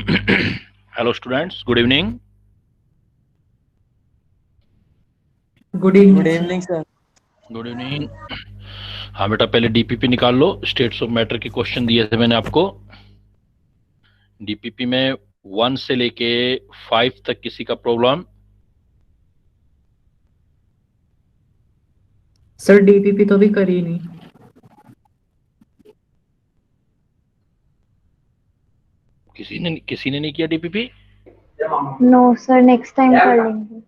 Hello students, good evening. Good good evening evening sir. Good evening. हाँ बेटा, पहले DPP निकाल लो। स्टेट्स ऑफ मैटर के क्वेश्चन दिए थे मैंने आपको। डीपीपी में 1 से लेके 5 तक किसी का प्रॉब्लम? सर डीपीपी तो भी करी नहीं। किसी ने नहीं किया DPP? No sir, next time कर लेंगे।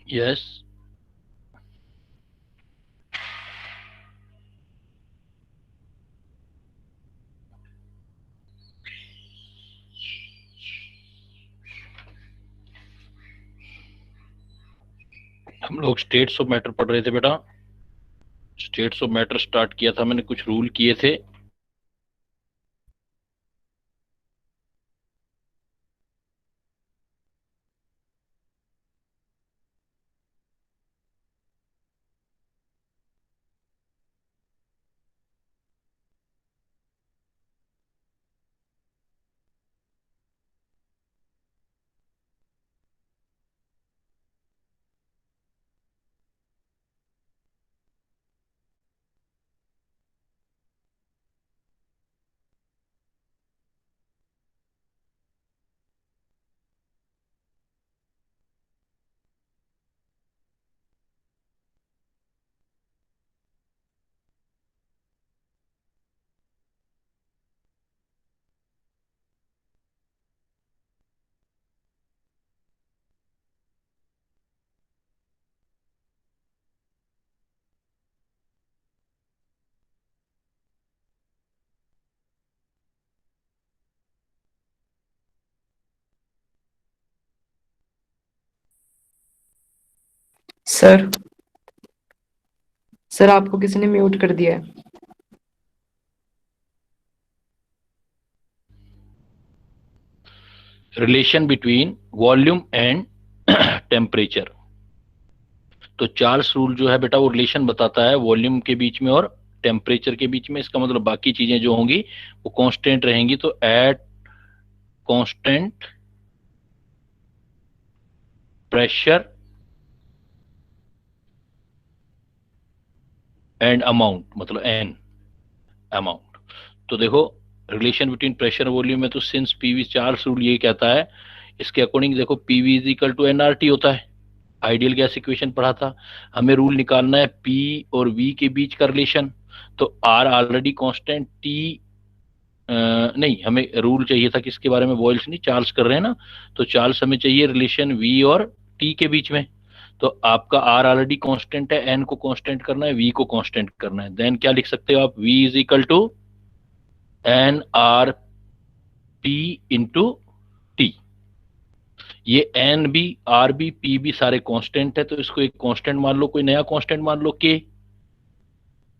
यस। हम लोग स्टेट्स ऑफ मैटर पढ़ रहे थे बेटा। स्टेट्स ऑफ मैटर स्टार्ट किया था मैंने, कुछ रूल किए थे। सर सर आपको किसी ने म्यूट कर दिया है। Relation between volume and temperature. तो चार्ल्स रूल जो है बेटा, वो रिलेशन बताता है वॉल्यूम के बीच में और टेम्परेचर के बीच में। इसका मतलब बाकी चीजें जो होंगी वो कांस्टेंट रहेंगी। तो at constant pressure and amount, मतलब एन अमाउंट। तो देखो, रिलेशन बिटवीन प्रेशर और वॉल्यूम में तो सिंस पीवी, चार्ल्स रूल ये कहता है, इसके अकॉर्डिंग देखो PV is equal to NRT होता है। आइडियल गैस इक्वेशन पढ़ा था। हमें रूल निकालना है पी और वी के बीच का रिलेशन। तो आर ऑलरेडी कांस्टेंट, टी नहीं, हमें रूल चाहिए था किसके बारे में? बॉयल्स नहीं, चार्ल्स कर रहे हैं ना। तो चार्ल्स हमें चाहिए रिलेशन वी और टी के बीच में। तो आपका आर ऑलरेडी कांस्टेंट है, एन को कांस्टेंट करना है, वी को कांस्टेंट करना है। देन क्या लिख सकते हो आप? V is equal to N R P into T. ये एन भी, आर भी, पी भी सारे कांस्टेंट है, तो इसको एक कांस्टेंट मान लो, कोई नया कांस्टेंट मान लो के।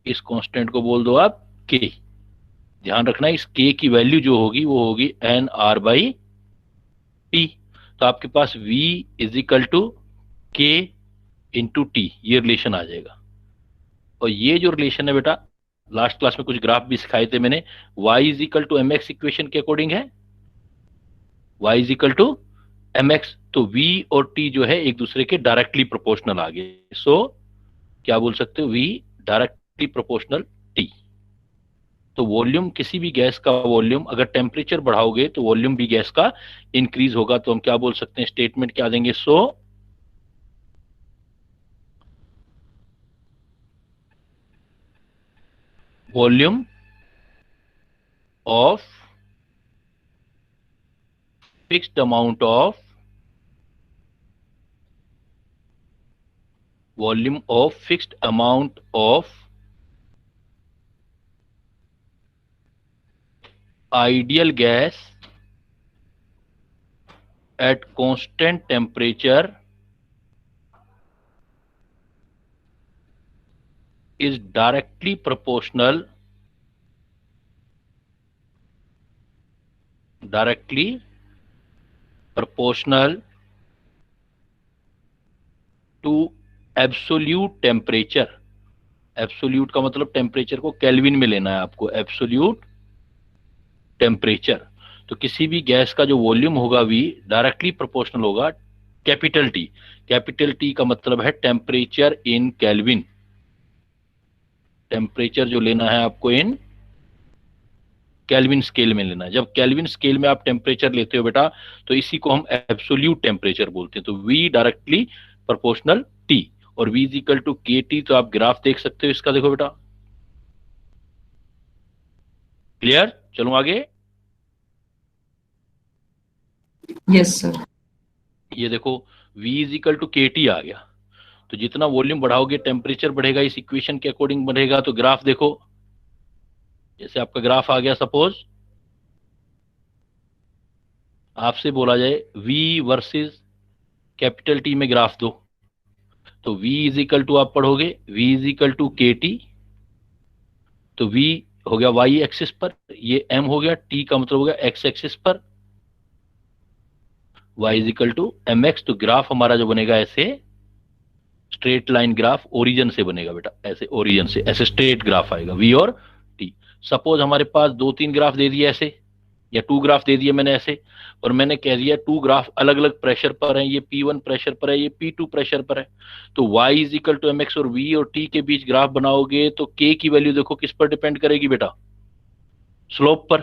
इस कांस्टेंट को बोल दो आप के। ध्यान रखना, इस के की वैल्यू जो होगी वो होगी एन आर बाई टी। तो आपके पास v इज इक्वल टू के इंटू टी, ये रिलेशन आ जाएगा। और ये जो रिलेशन है बेटा, लास्ट क्लास में कुछ ग्राफ भी सिखाए थे मैंने। y is equal to M X equation के अकॉर्डिंग है। y is equal to M X. तो v और t जो है एक दूसरे के डायरेक्टली प्रोपोर्शनल आ गए। सो क्या बोल सकते हो? v directly proportional t। तो वॉल्यूम, किसी भी गैस का वॉल्यूम अगर टेम्परेचर बढ़ाओगे तो वॉल्यूम भी गैस का इंक्रीज होगा। तो हम क्या बोल सकते हैं? स्टेटमेंट क्या देंगे? So volume of fixed amount of volume of fixed amount of ideal gas at constant temperature is directly proportional to absolute temperature. Absolute का मतलब टेम्परेचर को केल्विन में लेना है आपको, एब्सोल्यूट टेम्परेचर। तो किसी भी गैस का जो वॉल्यूम होगा V डायरेक्टली प्रोपोर्शनल होगा कैपिटल T। कैपिटल T का मतलब है टेम्परेचर इन केल्विन। टेम्परेचर जो लेना है आपको इन केल्विन स्केल में लेना है। जब केल्विन स्केल में आप टेम्परेचर लेते हो बेटा, तो इसी को हम एब्सोल्यूट टेम्परेचर बोलते हैं। तो V डायरेक्टली प्रोपोर्शनल T, और V is equal to KT। तो आप ग्राफ देख सकते हो इसका, देखो बेटा, क्लियर। चलो आगे। Yes sir. ये देखो V is equal to KT आ गया। तो जितना वॉल्यूम बढ़ाओगे टेम्परेचर बढ़ेगा, इस इक्वेशन के अकॉर्डिंग बढ़ेगा। तो ग्राफ देखो, जैसे आपका ग्राफ आ गया, सपोज आपसे बोला जाए V वर्सेस कैपिटल T में ग्राफ दो, तो V इज इक्वल टू आप पढ़ोगे V is equal to KT। तो V हो गया Y एक्सिस पर, ये M हो गया, T का मतलब हो गया X एक्सिस पर, Y is equal to MX। तो ग्राफ हमारा जो बनेगा ऐसे स्ट्रेट लाइन ग्राफ ओरिजिन से बनेगा बेटा, ऐसे ओरिजिन से ऐसे स्ट्रेट ग्राफ आएगा V और T। सपोज हमारे पास 2-3 ग्राफ दे दिए ऐसे, या 2 ग्राफ दे दिए मैंने ऐसे, और मैंने कह दिया 2 ग्राफ अलग अलग प्रेशर पर है, ये P1 प्रेशर पर है, ये P2 प्रेशर पर है। तो Y is equal to MX और V और T के बीच ग्राफ बनाओगे तो K की वैल्यू देखो किस पर डिपेंड करेगी बेटा, स्लोप पर।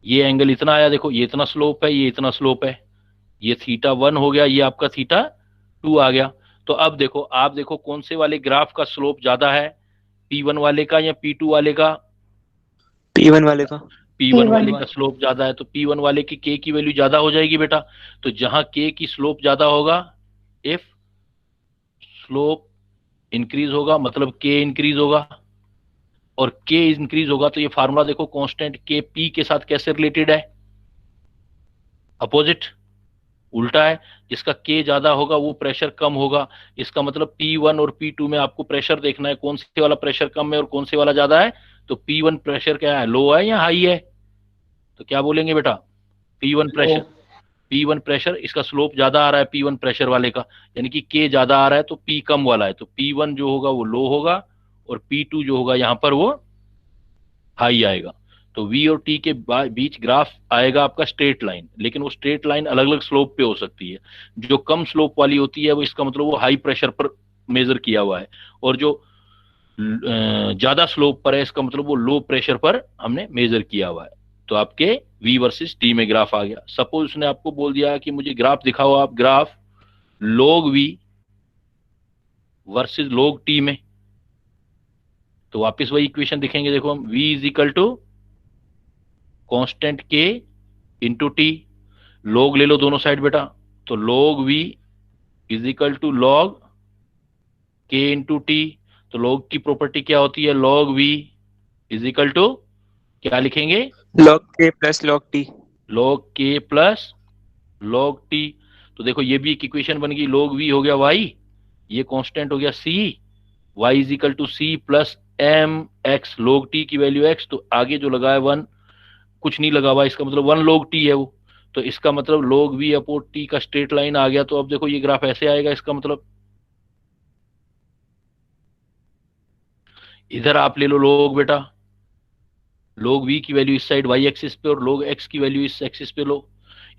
ये एंगल इतना आया, देखो ये इतना स्लोप है, ये इतना स्लोप है, ये θ1 हो गया, ये आपका θ2 आ गया। तो अब देखो, आप देखो कौन से वाले ग्राफ का स्लोप ज्यादा है, P1 वाले का या P2 वाले का? P1 वाले का। P1 वाले का स्लोप ज्यादा है, तो P1 वाले की K की वैल्यू ज्यादा हो जाएगी बेटा। तो जहां K की स्लोप ज्यादा होगा, इफ स्लोप इंक्रीज होगा मतलब K इंक्रीज होगा, और K इंक्रीज होगा तो ये फार्मूला देखो कांस्टेंट K P के साथ कैसे रिलेटेड है, अपोजिट, उल्टा है। जिसका K ज्यादा होगा वो प्रेशर कम होगा। इसका मतलब P1 और P2 में आपको प्रेशर देखना है, कौन से वाला प्रेशर कम है और कौन से वाला ज्यादा है। तो P1 प्रेशर क्या है, लो है या हाई है? तो क्या बोलेंगे बेटा, P1 प्रेशर। P1 प्रेशर, इसका स्लोप ज्यादा आ रहा है P1 प्रेशर वाले का, यानी कि K ज्यादा आ रहा है, तो P कम वाला है। तो P1 जो होगा वो लो होगा, और P2 जो होगा यहाँ पर वो हाई आएगा। तो V और T के बीच ग्राफ आएगा आपका स्ट्रेट लाइन, लेकिन वो स्ट्रेट लाइन अलग अलग स्लोप पे हो सकती है। जो कम स्लोप वाली होती है वो, इसका मतलब वो हाई प्रेशर पर मेजर किया हुआ है, और जो ज्यादा स्लोप पर है इसका मतलब वो लो प्रेशर पर हमने मेजर किया हुआ है। तो आपके V वर्सेस T में ग्राफ आ गया। सपोज उसने आपको बोल दिया कि मुझे ग्राफ दिखाओ, आप graph log V versus log T में, तो वापस वही इक्वेशन दिखेंगे। देखो हम V is equal to constant K into T, log ले लो दोनों साइड बेटा, तो log V is equal to log K into T। तो log की प्रॉपर्टी क्या होती है, log V is equal to क्या लिखेंगे, log K plus log T। log K plus log T। तो देखो ये भी एक इक्वेशन बन गई, log V हो गया Y, ये कांस्टेंट हो गया C, Y is equal to C plus M X, log T की वैल्यू X, तो आगे जो लगा है 1, कुछ नहीं लगा हुआ, इसका मतलब 1 log T है वो। तो इसका मतलब log V अपॉन T का स्ट्रेट लाइन आ गया। तो अब देखो ये ग्राफ ऐसे आएगा, इसका मतलब इधर आप ले लो log बेटा, log V की वैल्यू इस साइड Y एक्सिस पे और log X की वैल्यू इस एक्सिस पे लो।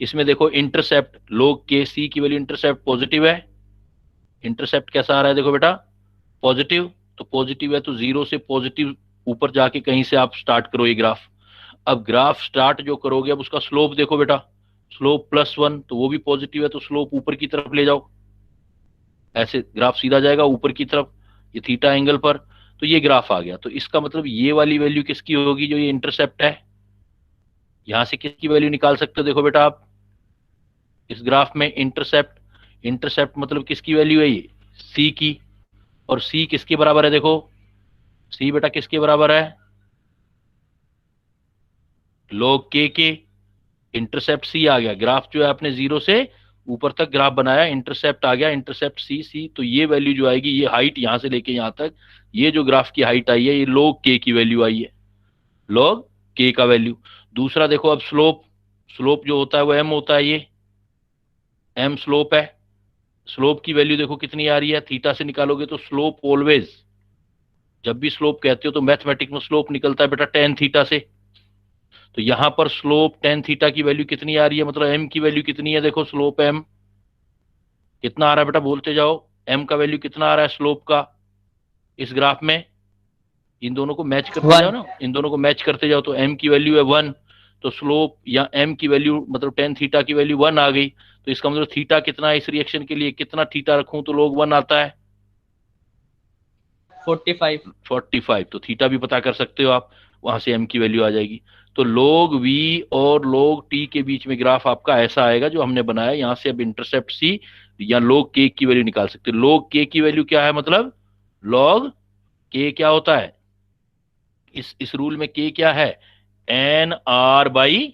इसमें देखो इंटरसेप्ट log K C की वैल्यू इंटरसेप्ट पॉजिटिव है, इंटरसेप्ट कैसा आ रहा है देखो बेटा, पॉजिटिव। तो पॉजिटिव है तो जीरो से पॉजिटिव ऊपर जाके कहीं से आप स्टार्ट करो ये ग्राफ। अब ग्राफ स्टार्ट जो करोगे, अब उसका स्लोप देखो बेटा, स्लोप +1, तो वो भी पॉजिटिव है, तो स्लोप ऊपर की तरफ ले जाओ, ऐसे ग्राफ सीधा जाएगा ऊपर की तरफ, ये थीटा एंगल पर। तो ये ग्राफ आ गया। तो इसका मतलब ये वाली वैल्यू किसकी होगी, जो ये इंटरसेप्ट है, यहां से किसकी वैल्यू निकाल सकते हो देखो बेटा आप, इस ग्राफ में इंटरसेप्ट, इंटरसेप्ट मतलब किसकी वैल्यू है, ये C की, और C किसके बराबर है, देखो C बेटा किसके बराबर है, log K के। इंटरसेप्ट C आ गया, ग्राफ जो है आपने जीरो से ऊपर तक ग्राफ बनाया, इंटरसेप्ट आ गया, इंटरसेप्ट C। तो ये वैल्यू जो आएगी, ये हाइट यहां से लेके यहां तक, ये जो ग्राफ की हाइट आई है, ये log K की वैल्यू आई है, log K का वैल्यू। दूसरा देखो अब स्लोप, स्लोप जो होता है वो M होता है, ये M स्लोप है, स्लोप की वैल्यू देखो कितनी आ रही है, थीटा से निकालोगे तो स्लोप ऑलवेज, जब भी स्लोप कहते हो तो मैथमेटिक्स में स्लोप निकलता है बेटा टेन थीटा से। तो यहां पर स्लोप टेन थीटा की वैल्यू कितनी आ रही है, मतलब एम की वैल्यू कितनी है, देखो स्लोप एम कितना आ रहा है बेटा, बोलते जाओ, एम का वैल्यू कितना आ रहा है स्लोप का इस ग्राफ में, इन दोनों को मैच करते जाओ ना, इन दोनों को मैच करते जाओ तो एम की वैल्यू है 1, तो स्लोप या एम की वैल्यू मतलब टेन थीटा की वैल्यू 1 आ गई, तो इसका मतलब थीटा कितना है इस रिएक्शन के लिए, कितना थीटा रखूं तो लोग 1 आता है 45, तो थीटा भी पता कर सकते हो आप, वहां से एम की वैल्यू आ जाएगी। तो log v और log t के बीच में ग्राफ आपका ऐसा आएगा जो हमने बनाया, यहां से अब इंटरसेप्ट c या log k की वैल्यू निकाल सकते हो। log k की वैल्यू क्या है, मतलब log k क्या होता है, इस रूल में k क्या है, एन आर बाई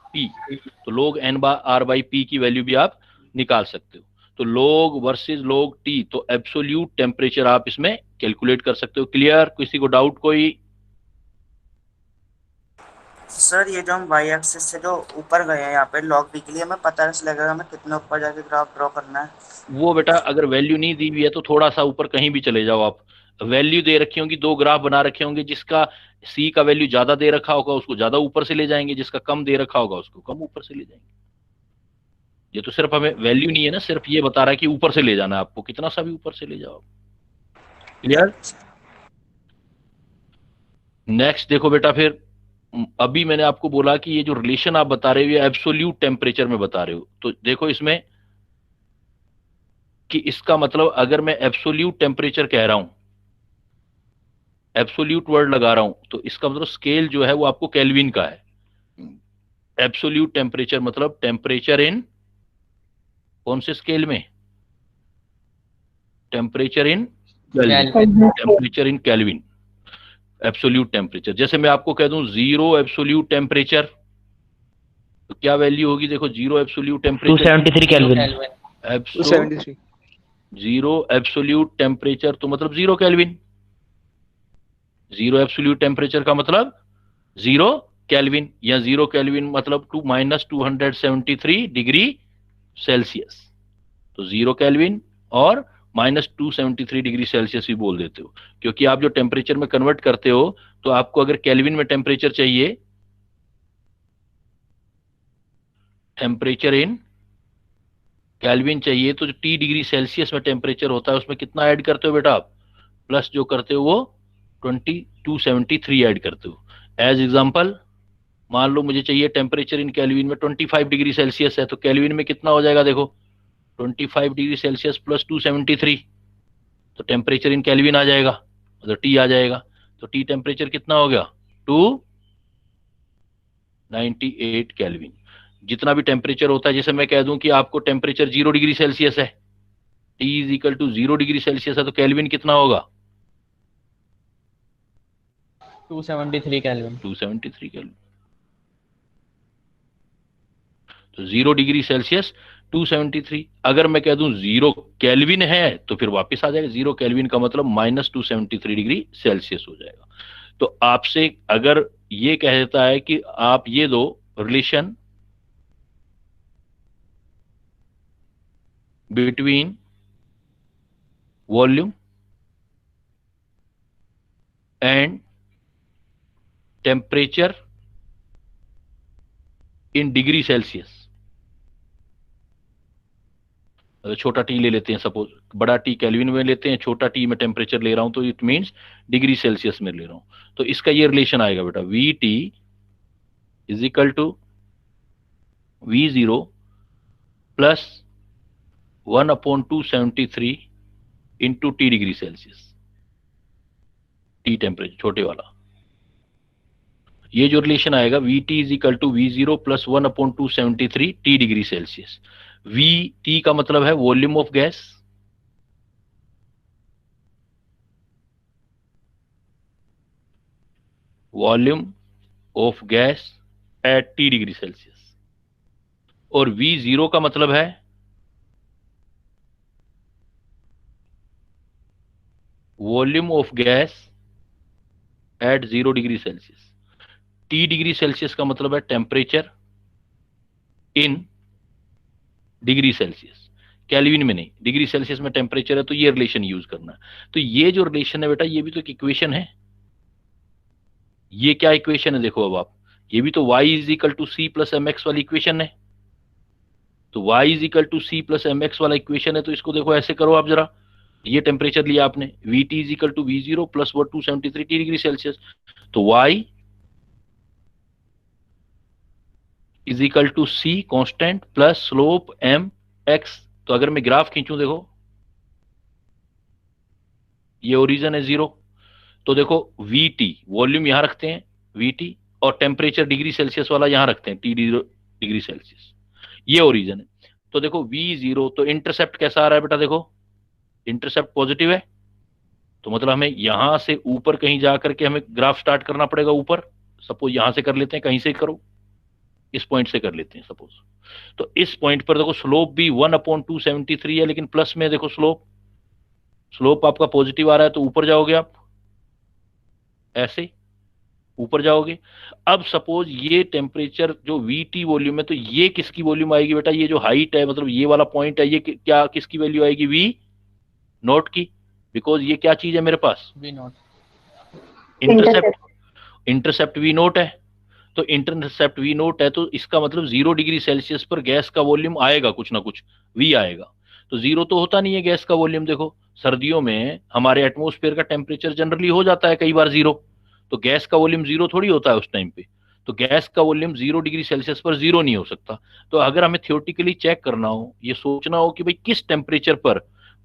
पी, तो log n R by P की वैल्यू भी आप निकाल सकते हो। तो log वर्सेस log t, तो एब्सोल्यूट टेम्परेचर आप इसमें कैलकुलेट कर सकते हो। क्लियर, किसी को डाउट कोई? सर ये जो हम वाई एक्सिस से जो ऊपर गए हैं यहाँ पे लॉग बी के लिए हमें पता नहीं लगेगा हमें कितना ऊपर जाके ग्राफ ड्रॉ करना है? वो बेटा अगर वैल्यू नहीं दी हुई है तो थोड़ा सा ऊपर कहीं भी चले जाओ आप, वैल्यू दे रखी होंगी, दो ग्राफ बना रखे होंगे, जिसका सी का वैल्यू ज्यादा दे रखा होगा उसको ज्यादा ऊपर से ले जाएंगे, जिसका कम दे रखा होगा उसको कम ऊपर से ले जाएंगे। ये तो सिर्फ हमें वैल्यू नहीं है ना, सिर्फ ये बता रहा है कि ऊपर से ले जाना है आपको, कितना सा भी ऊपर से ले जाओ। क्लियर? नेक्स्ट देखो बेटा, फिर अभी मैंने आपको बोला कि ये जो रिलेशन आप बता रहे हो ये एब्सोल्यूट टेम्परेचर में बता रहे हो, तो देखो इसमें कि इसका मतलब अगर मैं एब्सोल्यूट टेम्परेचर कह रहा हूं, एब्सोल्यूट वर्ड लगा रहा हूं, तो इसका मतलब स्केल जो है वो आपको केल्विन का है। एब्सोल्यूट टेम्परेचर मतलब टेम्परेचर इन कौन से स्केल में, temperature in temperature in kelvin, absolute temperature. जैसे मैं आपको कह दूं जीरो एब्सोल्यूट टेम्परेचर, तो क्या वैल्यू होगी, देखो zero absolute temperature 273 kelvin. 273 zero absolute temperature तो मतलब zero kelvin, zero absolute temperature का मतलब जीरो केल्विन, या जीरो केल्विन मतलब -273 डिग्री सेल्सियस, तो जीरो केल्विन और -273 डिग्री सेल्सियस भी बोल देते हो, क्योंकि आप जो टेम्परेचर में कन्वर्ट करते हो तो आपको अगर केल्विन में टेम्परेचर चाहिए, टेम्परेचर इन केल्विन चाहिए, तो जो टी डिग्री सेल्सियस में टेम्परेचर होता है उसमें कितना ऐड करते हो बेटा आप, प्लस जो करते हो वो 273 ऐड करते हो। एज एग्जांपल मान लो मुझे चाहिए टेम्परेचर इन केल्विन में 25 डिग्री सेल्सियस है, तो केल्विन में कितना हो जाएगा, देखो 25 डिग्री सेल्सियस प्लस 273, तो टेम्परेचर इन केल्विन आ जाएगा, मतलब टी आ जाएगा, तो टी टेम्परेचर कितना हो गया 298 केल्विन। जितना भी टेम्परेचर होता है, जैसे मैं कह दूं कि आपको टेम्परेचर 0 डिग्री सेल्सियस है, T is equal to 0 degree Celsius है, तो केल्विन कितना होगा 273 केल्विन। 273 केल्विन, तो 0 डिग्री सेल्सियस 273। अगर मैं कह दूं 0 केल्विन है तो फिर वापस आ जाएगा, 0 केल्विन का मतलब -273 डिग्री सेल्सियस हो जाएगा। तो आपसे अगर ये कहता है कि आप ये दो relation between volume and temperature in degree Celsius, छोटा टी ले लेते हैं, सपोज बड़ा टी केल्विन में लेते हैं, छोटा टी में टेम्परेचर ले रहा हूं, तो इट मींस डिग्री सेल्सियस में ले रहा हूं, तो इसका ये रिलेशन आएगा बेटा, V T is equal to V0 plus 1/273 into T degree Celsius, T temperature छोटे वाला, ये जो रिलेशन आएगा V T is equal to V0 plus 1/273 T degree Celsius. V T का मतलब है volume of gas, volume of gas at T degree Celsius, और V0 का मतलब है volume of gas at 0 degree Celsius. T degree Celsius का मतलब है temperature in degree Celsius, kelvin में नहीं, डिग्री सेल्सियस में टेम्परेचर है तो ये रिलेशन यूज करना है। तो ये जो रिलेशन है बेटा ये भी तो एक इक्वेशन है। ये क्या इक्वेशन है देखो अब आप, ये भी तो y is equal to C plus M X वाली इक्वेशन है। तो y is equal to C plus M X वाला इक्वेशन है, तो इसको देखो ऐसे करो आप जरा, ये टेम्परेचर लिया आपने, Vt is equal to V0 plus 273 degree Celsius, तो y is equal to C constant plus slope M X. तो अगर मैं ग्राफ खींचूं देखो, ये ओरिजिन है 0, तो देखो Vt वॉल्यूम यहां रखते हैं Vt, और टेम्परेचर डिग्री सेल्सियस वाला यहां रखते हैं T0 डिग्री सेल्सियस, ये ओरिजिन है। तो देखो V0, तो इंटरसेप्ट कैसा आ रहा है बेटा, देखो इंटरसेप्ट पॉजिटिव है, तो मतलब हमें यहां से ऊपर कहीं जाकर के हमें ग्राफ स्टार्ट करना पड़ेगा ऊपर। सपोज यहां से कर लेते हैं, कहीं से करो, इस पॉइंट से कर लेते हैं सपोज। तो इस पॉइंट पर देखो स्लोप भी 1/273 है, लेकिन प्लस में देखो स्लोप आपका पॉजिटिव आ रहा है, तो ऊपर जाओगे आप, ऐसे ऊपर जाओगे। अब सपोज ये टेम्परेचर जो Vt वॉल्यूम है, तो ये किसकी वॉल्यूम आएगी बेटा, ये जो हाइट है, मतलब ये वाला पॉइंट है, ये क्या किसकी वैल्यू आएगी, V नोट की, बिकॉज ये क्या चीज है मेरे पास, V not, intercept V note है। तो इंटरसेप्ट V नोट है, तो इसका मतलब 0 डिग्री सेल्सियस पर गैस का वॉल्यूम आएगा, कुछ ना कुछ V आएगा। तो 0 तो होता नहीं है गैस का वॉल्यूम, देखो सर्दियों में हमारे एटमॉस्फेयर का टेम्परेचर जनरली हो जाता है कई बार 0, तो गैस का वॉल्यूम 0 थोड़ी होता है उस टाइम पे। तो गैस का वॉल्यूम 0 डिग्री सेल्सियस पर 0 नहीं हो सकता। तो अगर हमें थियोरेटिकली चेक करना हो, ये सोचना हो कि भाई किस टेम्परेचर पर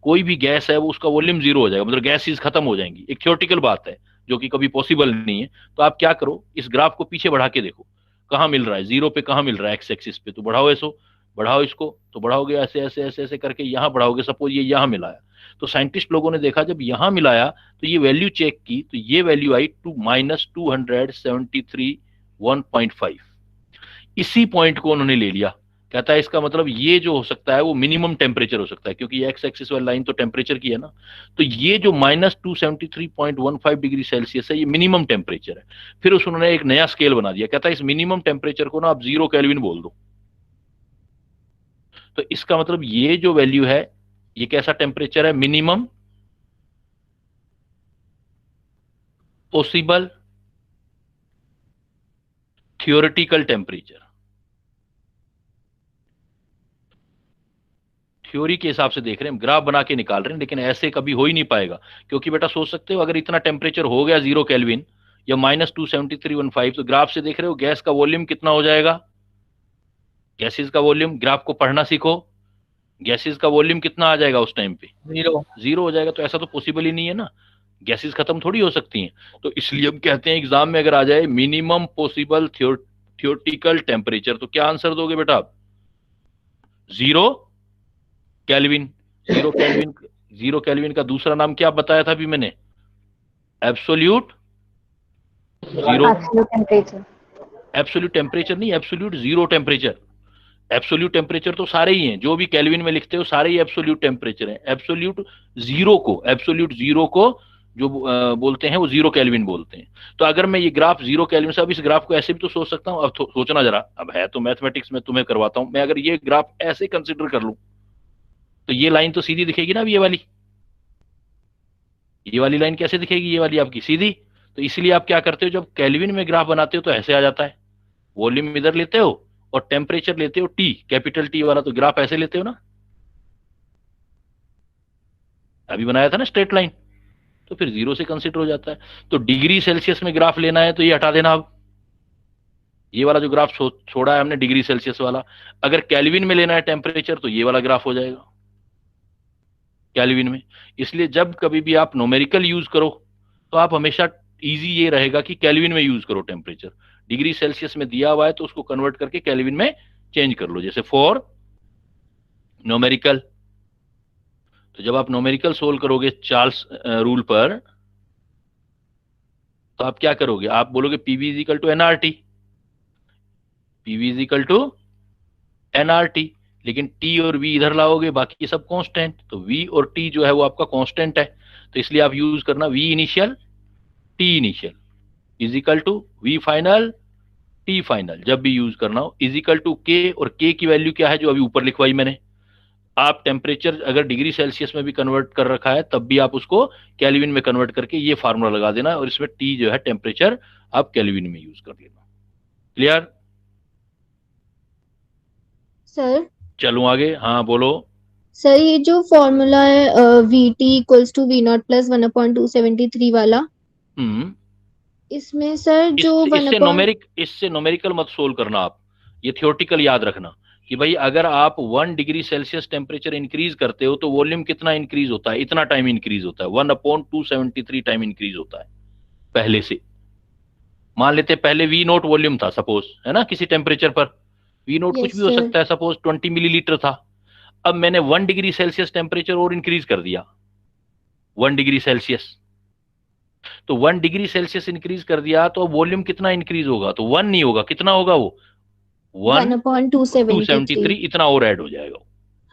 कोई भी गैस है वो उसका वॉल्यूम 0 हो जाएगा, मतलब गैसेस खत्म हो जाएंगी, एक थियोरेटिकल बात है जो कि कभी पॉसिबल नहीं है। तो आप क्या करो, इस ग्राफ को पीछे बढ़ा के देखो कहाँ मिल रहा है, 0 पे कहाँ मिल रहा है, एक्स एक्सिस पे, तो बढ़ाओ ऐसो, बढ़ाओ इसको, तो बढ़ाओगे ऐसे ऐसे ऐसे ऐसे करके यहाँ बढ़ाओगे। सपोज ये यहाँ मिलाया, तो साइंटिस्ट लोगों ने देखा जब यहाँ मिलाया तो ये वैल्यू चेक की, तो ये वैल्यू आई -273.1.5। इसी पॉइंट को उन्होंने ले लिया, कहता है इसका मतलब ये जो हो सकता है वो मिनिमम टेम्परेचर हो सकता है, क्योंकि एक्स एक्सिस वाली लाइन तो टेम्परेचर की है ना। तो ये जो -273.15 डिग्री सेल्सियस है, ये मिनिमम टेम्परेचर है। फिर उन्होंने एक नया स्केल बना दिया, कहता है इस मिनिमम टेम्परेचर को ना आप 0 केल्विन बोल दो। तो इसका मतलब ये जो वैल्यू है ये कैसा टेम्परेचर है, minimum possible theoretical temperature. Theory के हिसाब से देख रहे हैं, ग्राफ बना के निकाल रहे हैं, लेकिन ऐसे कभी हो ही नहीं पाएगा, क्योंकि बेटा सोच सकते हो अगर इतना टेम्परेचर हो गया 0 केल्विन या -273.15, तो ग्राफ से देख रहे हो गैस का वॉल्यूम कितना हो जाएगा, गैसेस का वॉल्यूम, ग्राफ को पढ़ना सीखो, गैसेस का वॉल्यूम कितना आ जाएगा उस टाइम पे, 0 हो जाएगा। तो ऐसा तो पॉसिबल ही नहीं है ना, गैसेस खत्म थोड़ी हो सकती हैं। तो इसलिए हम कहते हैं एग्जाम में अगर आ जाए मिनिमम पॉसिबल थियोरेटिकल टेम्परेचर, तो क्या आंसर दोगे बेटा आप, 0 केल्विन। 0 केल्विन का दूसरा नाम क्या बताया था अभी मैंने, एब्सोल्यूट जीरो, एब्सोल्यूट टेम्परेचर नहीं, एब्सोल्यूट 0 टेम्परेचर। एब्सोल्यूट टेम्परेचर तो सारे ही हैं, जो भी केल्विन में लिखते हो सारे ही एब्सोल्यूट टेम्परेचर हैं। एब्सोल्यूट 0 को जो बोलते हैं वो 0 केल्विन बोलते हैं। तो अगर मैं ये ग्राफ 0 केल्विन से, अब इस ग्राफ को ऐसे भी तो सोच सकता हूँ, अब सोचना जरा, अब है तो मैथमेटिक्स में तुम्हें करवाता हूं मैं, अगर ये ग्राफ ऐसे कंसिडर कर लूं तो ये लाइन तो सीधी दिखेगी ना, ये वाली लाइन कैसे दिखेगी, ये वाली आपकी सीधी। तो इसलिए आप क्या करते हो, जब केल्विन में ग्राफ बनाते हो तो ऐसे आ जाता है, वॉल्यूम इधर लेते हो और टेम्परेचर लेते हो T, कैपिटल T वाला, तो ग्राफ ऐसे लेते हो ना, अभी बनाया था ना स्ट्रेट लाइन, तो फिर 0 से कंसिडर हो जाता है। तो डिग्री सेल्सियस में ग्राफ लेना है तो ये हटा देना, अब ये वाला जो ग्राफ छोड़ा है हमने डिग्री सेल्सियस वाला। अगर केल्विन में लेना है टेम्परेचर तो ये वाला ग्राफ हो जाएगा केल्विन में। इसलिए जब कभी भी आप न्यूमेरिकल यूज करो तो आप हमेशा इजी ये रहेगा कि केल्विन में यूज करो टेम्परेचर, डिग्री सेल्सियस में दिया हुआ है तो उसको कन्वर्ट करके केल्विन में चेंज कर लो, जैसे फॉर न्यूमेरिकल। तो जब आप न्यूमेरिकल सोल्व करोगे चार्ल्स रूल पर, तो आप क्या करोगे, आप बोलोगे PV is equal to nRT, PV is equal to nRT, लेकिन T और V इधर लाओगे, बाकी सब कांस्टेंट, तो V और T जो है वो आपका कांस्टेंट है। तो इसलिए आप यूज करना V initial T initial is equal to V final T final, जब भी यूज करना हो, इज इक्वल टू K, और K की वैल्यू क्या है जो अभी ऊपर लिखवाई मैंने, आप टेम्परेचर अगर डिग्री सेल्सियस में भी कन्वर्ट कर रखा है तब भी आप उसको केल्विन में कन्वर्ट करके ये फार्मूला लगा देना, और इसमें टी जो है टेम्परेचर आप केल्विन में यूज कर लेना। क्लियर? सर चलूं आगे? हाँ बोलो। सर ये जो फॉर्मूला है V T equals to V naught plus 1/273 वाला, हम्म इसमें सर जो इससे नोमेरिकल मत सोल्व करना आप, ये थियोरटिकल याद रखना कि भाई अगर आप 1 डिग्री सेल्सियस टेम्परेचर इंक्रीज करते हो तो वॉल्यूम कितना इंक्रीज होता है, इतना टाइम इंक्रीज होता है, 1/273 टाइम इंक्रीज होता है पहले से। मान लेते हैं पहले वी नोट वॉल्यूम था सपोज, है ना, किसी टेम्परेचर पर वी नोट कुछ यस भी हो सर। सकता है, सपोज 20 मिलीलीटर था। अब मैंने 1 डिग्री सेल्सियस टेम्परेचर और इंक्रीज कर दिया 1 डिग्री सेल्सियस, तो 1 डिग्री सेल्सियस इंक्रीज कर दिया तो वॉल्यूम कितना इंक्रीज होगा, तो 1 नहीं होगा, कितना होगा वो 1/273, 1/273। इतना और ऐड हो जाएगा।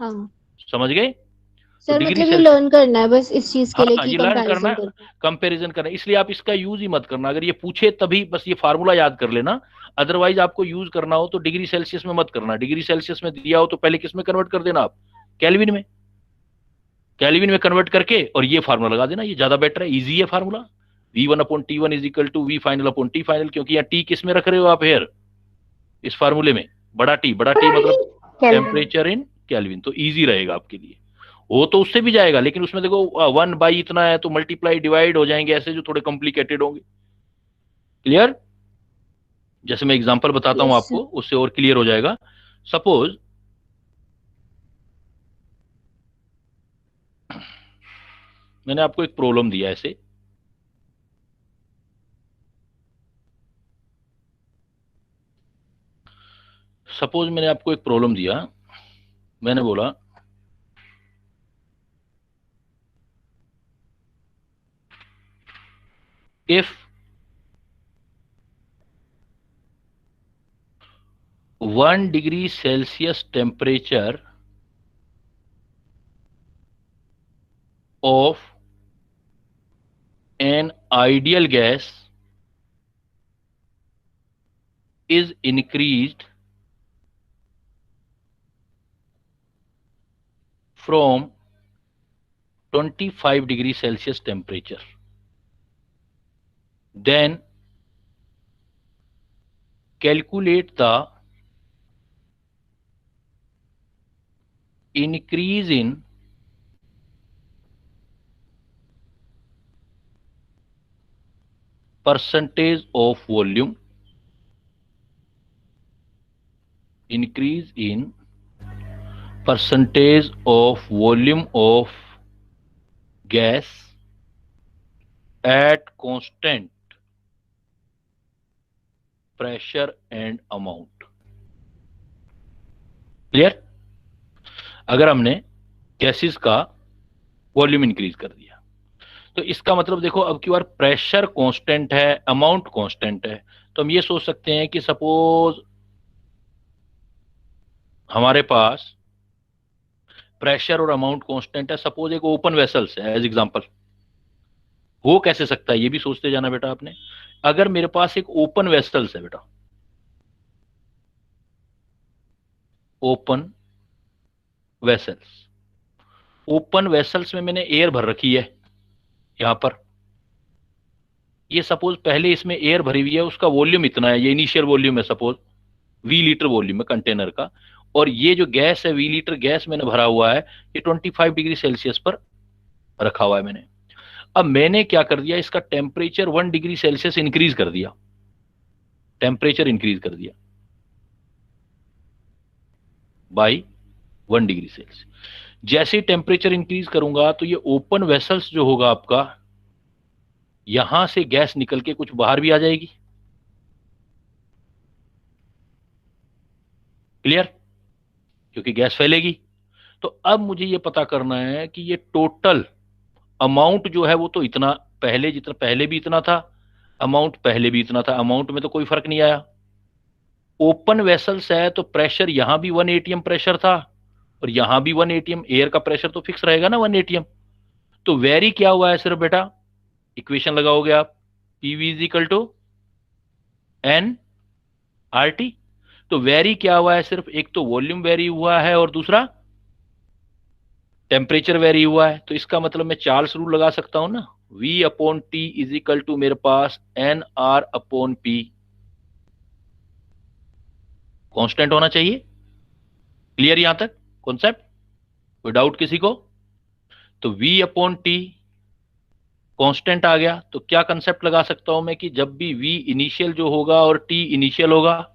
हाँ समझ गए? तो सर, डिग्री मतलब ये सेल्सियस, लर्न करना है बस इस चीज के लिए हाँ कि ये लर्न करना कंपैरिजन है, करना है। कंपैरिजन करना है, इसलिए आप इसका यूज ही मत करना। अगर ये पूछे तभी बस ये फार्मूला याद कर लेना, अदरवाइज आपको यूज करना हो तो डिग्री सेल्सियस में मत करना। डिग्री सेल्सियस में दिया हो तो पहले किस में कन्वर्ट कर देना आप, केल्विन में, केल्विन में कन्वर्ट करके और ये फार्मूला लगा देना, ये ज्यादा बेटर है, इजी है formula. V1/T1 is equal to V final upon T final, क्योंकि यहाँ T किस में रख रहे हो आप हेयर, इस फार्मूले में बड़ा T मतलब टेम्परेचर इन केल्विन, तो इजी रहेगा आपके लिए। वो तो उससे भी जाएगा, लेकिन उसमें देखो 1 बाई इतना है तो मल्टीप्लाई डिवाइड हो जाएंगे ऐसे जो थोड़े कॉम्प्लिकेटेड होंगे। क्लियर? जैसे मैं एग्जांपल बताता हूं Yes, आपको, उससे और क्लियर हो जाएगा। सपोज मैंने आपको एक प्रॉब्लम दिया ऐसे, सपोज मैंने आपको एक प्रॉब्लम दिया, मैंने बोला if 1 degree Celsius temperature of an ideal gas is increased from 25 degree Celsius temperature, then calculate the increase in percentage of volume, increase in percentage of volume of gas at constant pressure and amount। Clear? अगर हमने gases का volume increase कर दिया तो इसका मतलब देखो अब की बार प्रेशर कांस्टेंट है, अमाउंट कांस्टेंट है, तो हम ये सोच सकते हैं कि सपोज हमारे पास प्रेशर और अमाउंट कांस्टेंट है, सपोज एक ओपन वेसल्स है एज एग्जांपल। हो कैसे सकता है ये भी सोचते जाना बेटा आपने। अगर मेरे पास एक ओपन वेसल्स है बेटा, ओपन वेसल्स, ओपन वेसल्स में मैंने एयर भर रखी है यहां पर, ये सपोज पहले इसमें एयर भरी हुई है, उसका वॉल्यूम इतना है, ये इनिशियल वॉल्यूम है सपोज V लीटर वॉल्यूम है कंटेनर का, और ये जो गैस है V लीटर गैस मैंने भरा हुआ है, ये 25 डिग्री सेल्सियस पर रखा हुआ है मैंने। अब मैंने क्या कर दिया, इसका टेम्परेचर 1 डिग्री सेल्सियस इंक्रीज कर दिया, टेम्परेचर इंक्रीज कर दिया बाई 1 डिग्री सेल्सियस। जैसे टेम्परेचर इंक्रीज करूंगा तो ये ओपन वेसल्स जो होगा आपका, यहां से गैस निकल के कुछ बाहर भी आ जाएगी। क्लियर? क्योंकि गैस फैलेगी। तो अब मुझे ये पता करना है कि ये टोटल अमाउंट जो है वो तो इतना पहले, जितना पहले भी इतना था, अमाउंट पहले भी इतना था, अमाउंट में तो कोई फर्क नहीं आया। ओपन वेसल्स है तो प्रेशर यहां भी 1 atm प्रेशर था और यहां भी 1 atm, एयर का प्रेशर तो फिक्स रहेगा ना 1 atm। तो वेरी क्या हुआ है सिर्फ बेटा, इक्वेशन लगाओगे आप, PV is equal to N RT। तो वेरी क्या हुआ है सिर्फ, एक तो वॉल्यूम वेरी हुआ है और दूसरा टेम्परेचर वेरी हुआ है, तो इसका मतलब मैं चार्ल्स रूल लगा सकता हूं ना, V upon T is equal to मेरे पास NR अपॉन P, कांस्टेंट होना चाहिए। क्लियर यहां तक कॉन्सेप्ट, कोई डाउट किसी को? तो V अपॉन टी कांस्टेंट आ गया, तो क्या कंसेप्ट लगा सकता हूं मैं कि जब भी V इनिशियल जो होगा और T इनिशियल होगा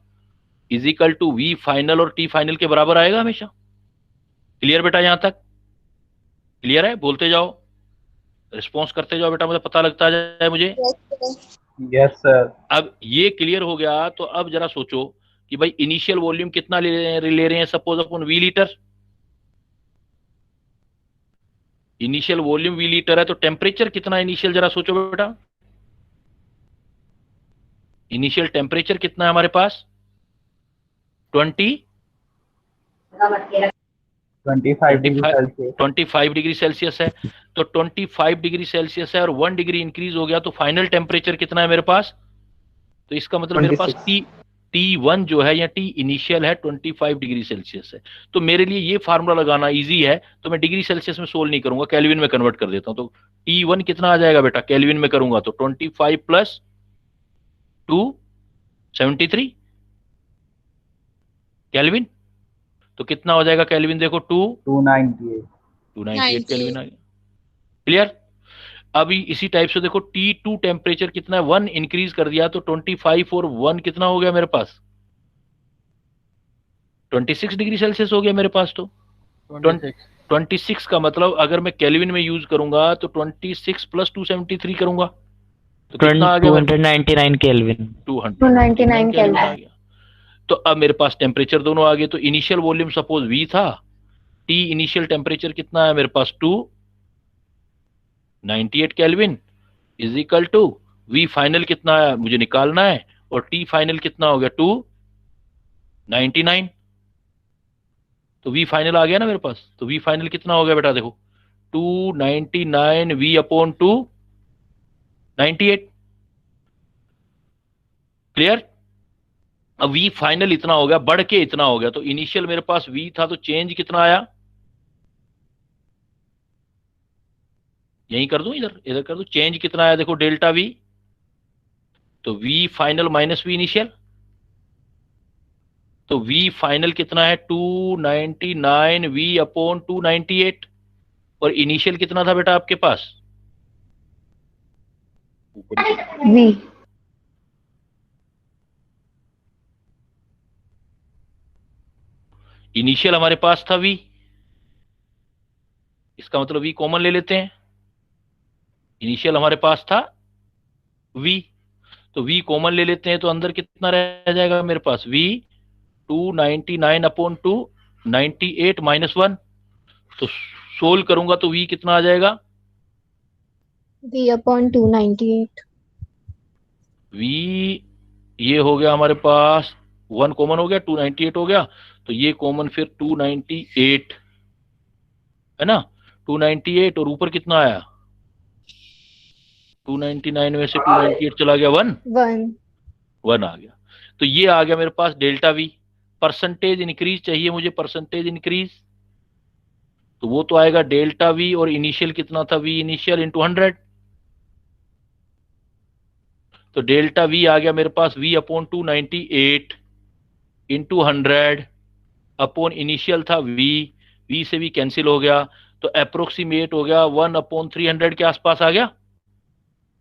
is equal to V final और T फाइनल के बराबर आएगा हमेशा। क्लियर बेटा यहां तक? क्लियर है? बोलते जाओ, रिस्पॉन्स करते जाओ बेटा, मुझे पता लगता जाए मुझे। Yes sir. अब ये क्लियर हो गया, तो अब जरा सोचो कि भाई इनिशियल वॉल्यूम कितना ले रहे हैं सपोज अपन V litre, initial volume V litre है, तो टेम्परेचर कितना इनिशियल, जरा सोचो बेटा, इनिशियल टेम्परेचर कितना है हमारे पास? 25 डिग्री सेल्सियस है। तो 25 डिग्री सेल्सियस है और 1 डिग्री इंक्रीज हो गया, तो फाइनल टेम्परेचर कितना है मेरे पास? तो इसका मतलब मेरे पास T1 जो है या T इनिशियल है 25 डिग्री सेल्सियस है। तो मेरे लिए ये फार्मूला लगाना इजी है, तो मैं डिग्री सेल्सियस में सोल्व नहीं करूंगा, केल्विन में कन्वर्ट कर देता हूं। तो T1 कितना आ जाएगा बेटा केल्विन में करूंगा तो 25 प्लस 273 केल्विन, तो कितना हो जाएगा केल्विन? देखो 298 केल्विन आ गया। क्लियर? अभी इसी टाइप से देखो T2 टेम्परेचर कितना है, 1 इंक्रीज कर दिया, तो 25 और 1 कितना हो गया मेरे पास? 26 डिग्री सेल्सियस हो गया मेरे पास। तो 26 का मतलब अगर मैं केल्विन में यूज करूंगा तो 26 प्लस 273 करूंगा तो कितना आ गया? 299 केल्विन। 299 केल्विन आ केल्विन। गया। तो अब मेरे पास टेम्परेचर दोनों आ गए, तो इनिशियल वॉल्यूम सपोज V था, T इनिशियल टेम्परेचर कितना है मेरे पास? 298 kelvin is equal to V final कितना है मुझे निकालना है, और T फाइनल कितना हो गया? 299। तो V फाइनल आ गया ना मेरे पास। तो V फाइनल कितना हो गया बेटा? देखो 299 V अपॉन 298। क्लियर? अब V फाइनल इतना हो गया, बढ़ के इतना हो गया, तो इनिशियल मेरे पास V था, तो चेंज कितना आया? यहीं कर दूं, इधर कर दूं, चेंज कितना आया? देखो डेल्टा V, तो V final minus V initial, तो V फाइनल कितना है? 299 V अपॉन 298, और इनिशियल कितना था बेटा आपके पास? V। इनिशियल हमारे पास था V, इसका मतलब V कॉमन ले लेते हैं, इनिशियल हमारे पास था V, तो V कॉमन ले लेते हैं, तो अंदर कितना रह जाएगा मेरे पास? V 299 अपॉन 298 माइनस 1, तो सोल्व करूंगा तो V कितना आ जाएगा? V upon 298। V ये हो गया हमारे पास, 1 कॉमन हो गया, 298 हो गया, तो ये कॉमन फिर 298 है ना, 298, और ऊपर कितना आया? 299 में से 298 चला गया, 1 आ गया। तो ये आ गया मेरे पास डेल्टा V। परसेंटेज इंक्रीज चाहिए मुझे, परसेंटेज इंक्रीज, तो वो तो आएगा डेल्टा V, और इनिशियल कितना था? V इनिशियल इंटू 100, तो डेल्टा V आ गया मेरे पास V upon 298 into 100 upon initial था V से भी कैंसिल हो गया, तो अप्रोक्सीमेट हो गया 1 अपॉन 300 के आसपास आ गया,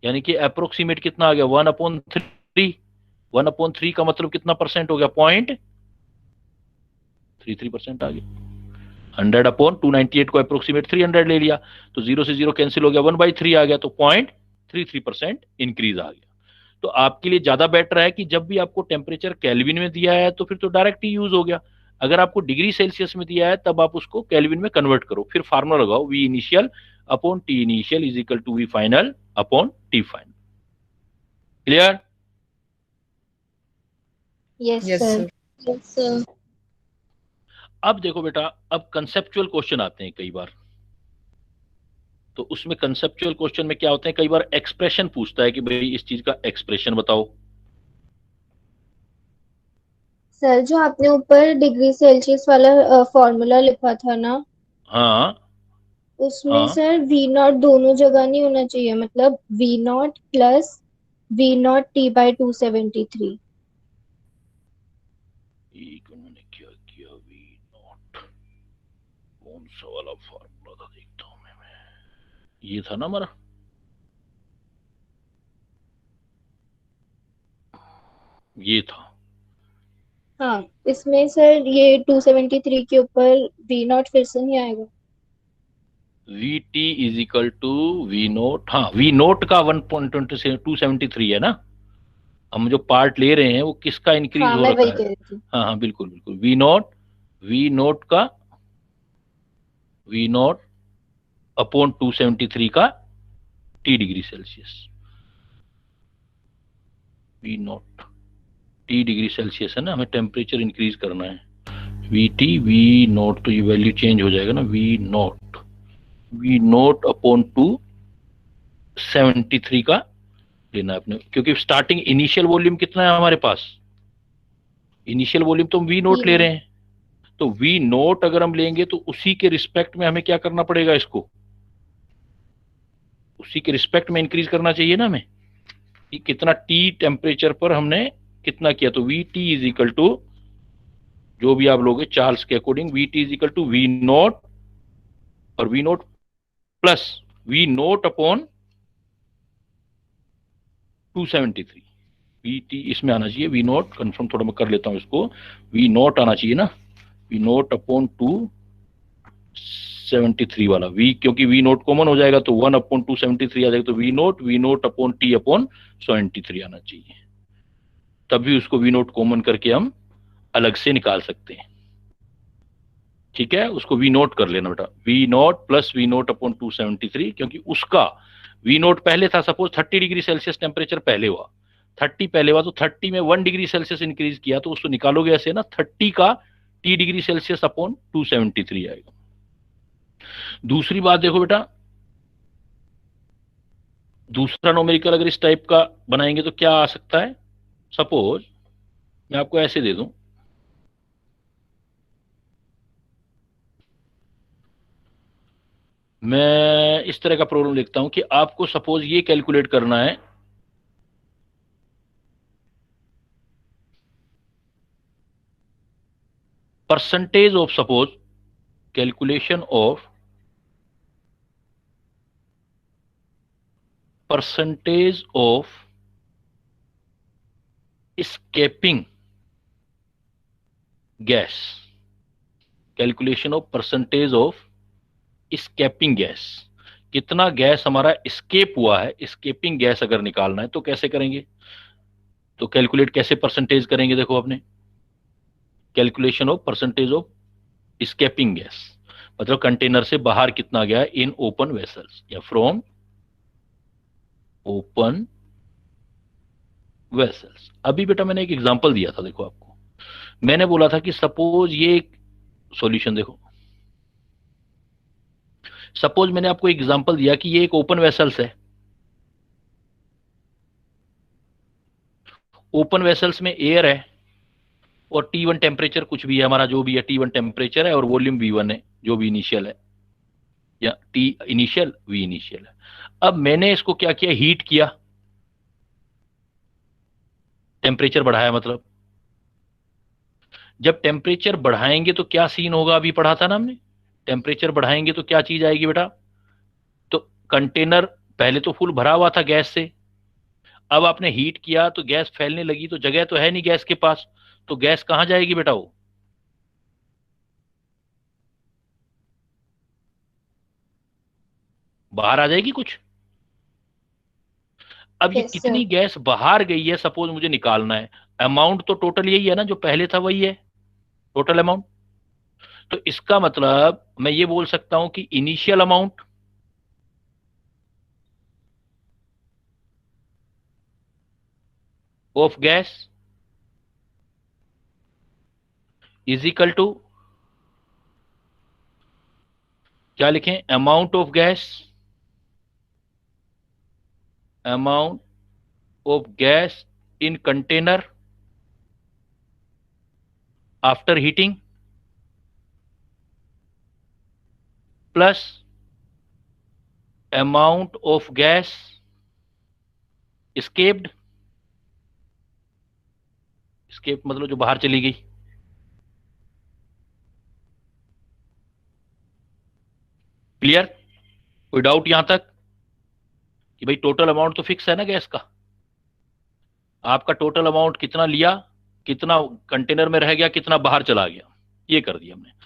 यानी कि अप्रोक्सीमेट कितना आ गया? 1 अपॉन 3। 1 अपॉन 3 का मतलब कितना परसेंट हो गया? 0.33% आ गया। 100 अपॉन 298 को अप्रोक्सीमेट 300 ले लिया, तो 0 से 0 कैंसिल हो गया, 1/3 आ गया, तो 0.33% इंक्रीज आ गया। तो आपके लिए ज्यादा बेटर है कि जब भी आपको टेम्परेचर केल्विन में दिया है तो फिर तो डायरेक्ट ही यूज हो गया, अगर आपको डिग्री सेल्सियस में दिया है तब आप उसको केल्विन में कन्वर्ट करो, फिर फार्मूला लगाओ V initial upon T initial is equal to V final upon T final. Clear? Yes Yes, sir. sir. Yes sir. अब देखो बेटा, अब कंसेप्चुअल क्वेश्चन आते हैं कई बार, तो उसमें कंसेप्चुअल क्वेश्चन में क्या होते हैं, कई बार एक्सप्रेशन पूछता है कि भाई इस चीज का एक्सप्रेशन बताओ। सर जो आपने ऊपर डिग्री सेल्सियस वाला फॉर्मूला लिखा था ना, हाँ उसमें हाँ सर वी नॉट दोनों जगह नहीं होना चाहिए, मतलब V naught plus V naught T by 273। एक उन्होंने क्या किया, वी नॉट, कौन सा वाला फार्मूला था देखता हूँ मैं, ये था ना हमारा, ये था। हाँ, इसमें सर ये 273 के ऊपर वी नॉट फिर से नहीं आएगा। V T is equal to V naught, हाँ वी नोट का 1.273 है ना, हम जो पार्ट ले रहे हैं वो किसका इंक्रीज हाँ, हो मैं रखा वही है। कह रही थी। हाँ हाँ बिल्कुल बिल्कुल, वी नोट का वी नोट अपॉन 273 का T degree Celsius, V naught T degree Celsius है ना, हमें टेम्परेचर इंक्रीज करना है। वी टी वी नोट, तो ये वैल्यू चेंज हो जाएगा ना, वी नोट अपॉन 273 का लेना है अपने, क्योंकि स्टार्टिंग इनिशियल वॉल्यूम कितना है हमारे पास, इनिशियल वॉल्यूम तो हम वी वी नोट ले रहे नॉट। हैं। तो वी नोट अगर हम लेंगे तो उसी के रिस्पेक्ट में हमें क्या करना पड़ेगा, इसको उसी के रिस्पेक्ट में इंक्रीज करना चाहिए ना हमें, कि कितना टी टेम्परेचर पर हमने कितना किया। तो V T is equal to, जो भी आप लोगे चार्ल्स के according, V T is equal to V naught, और V naught plus V naught upon 273। V T इसमें आना चाहिए, वी नोट कंफर्म थोड़ा मैं कर लेता हूं इसको, वी नोट आना चाहिए ना, वी नोट अपॉन 273 वाला वी, क्योंकि वी नोट कॉमन हो जाएगा तो 1/273 आ जाएगा, तो V naught upon T upon 73 आना चाहिए, तभी उसको वी नोट कॉमन करके हम अलग से निकाल सकते हैं। ठीक है, उसको वी नोट कर लेना बेटा, V naught plus V naught upon 273, क्योंकि उसका वी नोट पहले था, सपोज 30 डिग्री सेल्सियस टेम्परेचर पहले हुआ, 30 पहले हुआ, तो 30 में 1 डिग्री सेल्सियस इंक्रीज किया, तो उसको निकालोगे ऐसे ना, 30 का टी डिग्री सेल्सियस अपॉन 273 आएगा। दूसरी बात देखो बेटा, दूसरा नोमेरिकल अगर इस टाइप का बनाएंगे तो क्या आ सकता है, सपोज मैं आपको ऐसे दे दूं, मैं इस तरह का प्रॉब्लम लिखता हूं कि आपको सपोज ये कैलकुलेट करना है, percentage of, suppose calculation of percentage of escaping gas, calculation of percentage of escaping gas, कितना गैस हमारा escape हुआ है, escaping गैस अगर निकालना है तो कैसे करेंगे, तो कैलकुलेट कैसे परसेंटेज करेंगे, देखो आपने calculation of percentage of escaping gas, मतलब कंटेनर से बाहर कितना गया इन ओपन वेसल्स या फ्रॉम ओपन वेसल्स। अभी बेटा मैंने एक एग्जांपल दिया था, देखो आपको मैंने बोला था कि सपोज ये एक सॉल्यूशन, देखो सपोज मैंने आपको एग्जांपल दिया कि ये एक ओपन वेसल्स है, ओपन वेसल्स में एयर है, और T1 टेम्परेचर कुछ भी है हमारा, जो भी है T1 टेम्परेचर है, और वॉल्यूम V1 है जो भी इनिशियल है, या T इनिशियल V इनिशियल है। अब मैंने इसको क्या किया, हीट किया, टेम्परेचर बढ़ाया, मतलब जब टेम्परेचर बढ़ाएंगे तो क्या सीन होगा, अभी पढ़ा था ना हमने, टेम्परेचर बढ़ाएंगे तो क्या चीज आएगी बेटा, तो कंटेनर पहले तो फुल भरा हुआ था गैस से, अब आपने हीट किया तो गैस फैलने लगी, तो जगह तो है नहीं गैस के पास, तो गैस कहां जाएगी बेटा, वो बाहर आ जाएगी कुछ। अब ये यस सर। कितनी गैस बाहर गई है सपोज मुझे निकालना है, अमाउंट तो टोटल यही है ना, जो पहले था वही है टोटल अमाउंट, तो इसका मतलब मैं ये बोल सकता हूं कि initial amount of gas is equal to, क्या लिखें, amount of gas in container after heating plus amount of gas escaped, escape मतलब जो बाहर चली गई। क्लियर? कोई डाउट यहां तक कि भाई टोटल अमाउंट तो फिक्स है ना गैस का, आपका टोटल अमाउंट कितना लिया, कितना कंटेनर में रह गया, कितना बाहर चला गया, ये कर दिया हमने।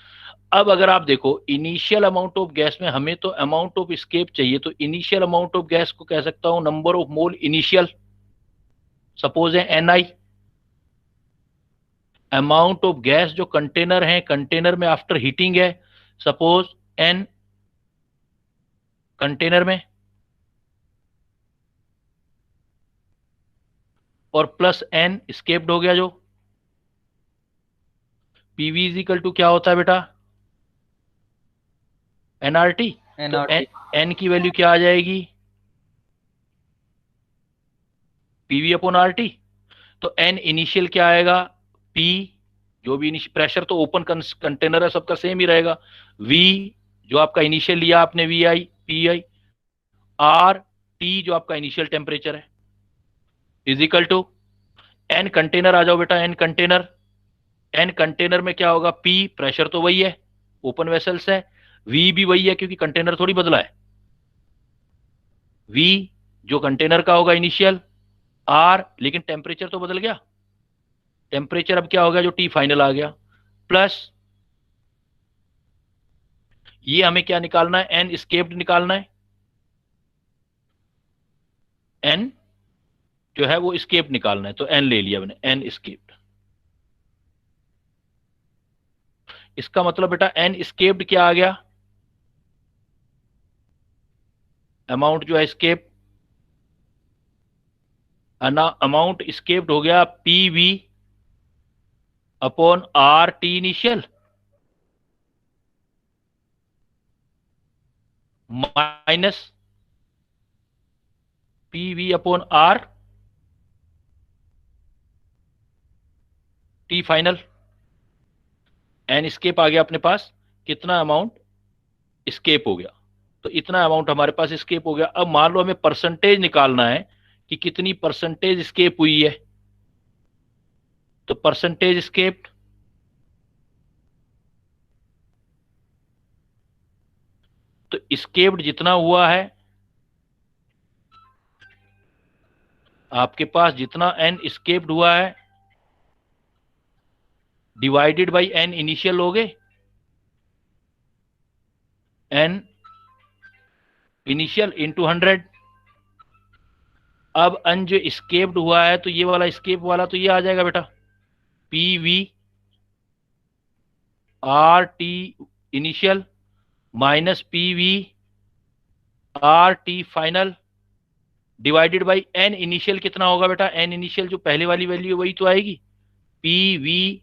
अब अगर आप देखो इनिशियल अमाउंट ऑफ गैस में हमें तो अमाउंट ऑफ एस्केप चाहिए, तो इनिशियल अमाउंट ऑफ गैस को कह सकता हूं number of mole initial, suppose है NI। अमाउंट ऑफ गैस जो कंटेनर है, कंटेनर में आफ्टर हीटिंग है, सपोज N कंटेनर में, और प्लस N एस्केप्ड हो गया जो। PV इज इक्वल टू क्या होता है बेटा, NRT। तो N की वैल्यू क्या आ जाएगी, PV अपॉन RT। तो N इनिशियल क्या आएगा, P जो भी प्रेशर तो ओपन कंटेनर है सबका सेम ही रहेगा, V जो आपका इनिशियल लिया आपने VI PI, RT जो आपका इनिशियल टेम्परेचर है, is equal to N container. आ जाओ बेटा N कंटेनर, N कंटेनर में क्या होगा, P प्रेशर तो वही है, ओपन वेसल्स है, V भी वही है क्योंकि कंटेनर थोड़ी बदला है, V जो कंटेनर का होगा इनिशियल, R लेकिन टेम्परेचर तो बदल गया, टेम्परेचर अब क्या हो गया जो T फाइनल आ गया, प्लस ये हमें क्या निकालना है, N एस्केप्ड निकालना है, N जो है वो एस्केप निकालना है, तो N ले लिया मैंने, N एस्केप्ड। इसका मतलब बेटा N एस्केप्ड क्या आ गया, अमाउंट जो है एस्केप, अमाउंट एस्केप्ड हो गया PV upon RT initial minus PV upon RT final. N escape आ गया अपने पास, कितना अमाउंट एस्केप हो गया, तो इतना अमाउंट हमारे पास एस्केप हो गया। अब मान लो हमें परसेंटेज निकालना है कि कितनी परसेंटेज एस्केप हुई है, तो परसेंटेज एस्केप्ड, तो एस्केप्ड जितना हुआ है आपके पास, जितना N एस्केप्ड हुआ है डिवाइडेड बाय N इनिशियल हो गए, N इनिशियल इंटू 100। अब N जो एस्केप्ड हुआ है तो ये वाला एस्केप वाला तो ये आ जाएगा बेटा, PV RT initial minus PV RT final divided by N initial. कितना होगा बेटा, N इनिशियल जो पहले वाली वैल्यू है वही तो आएगी, PV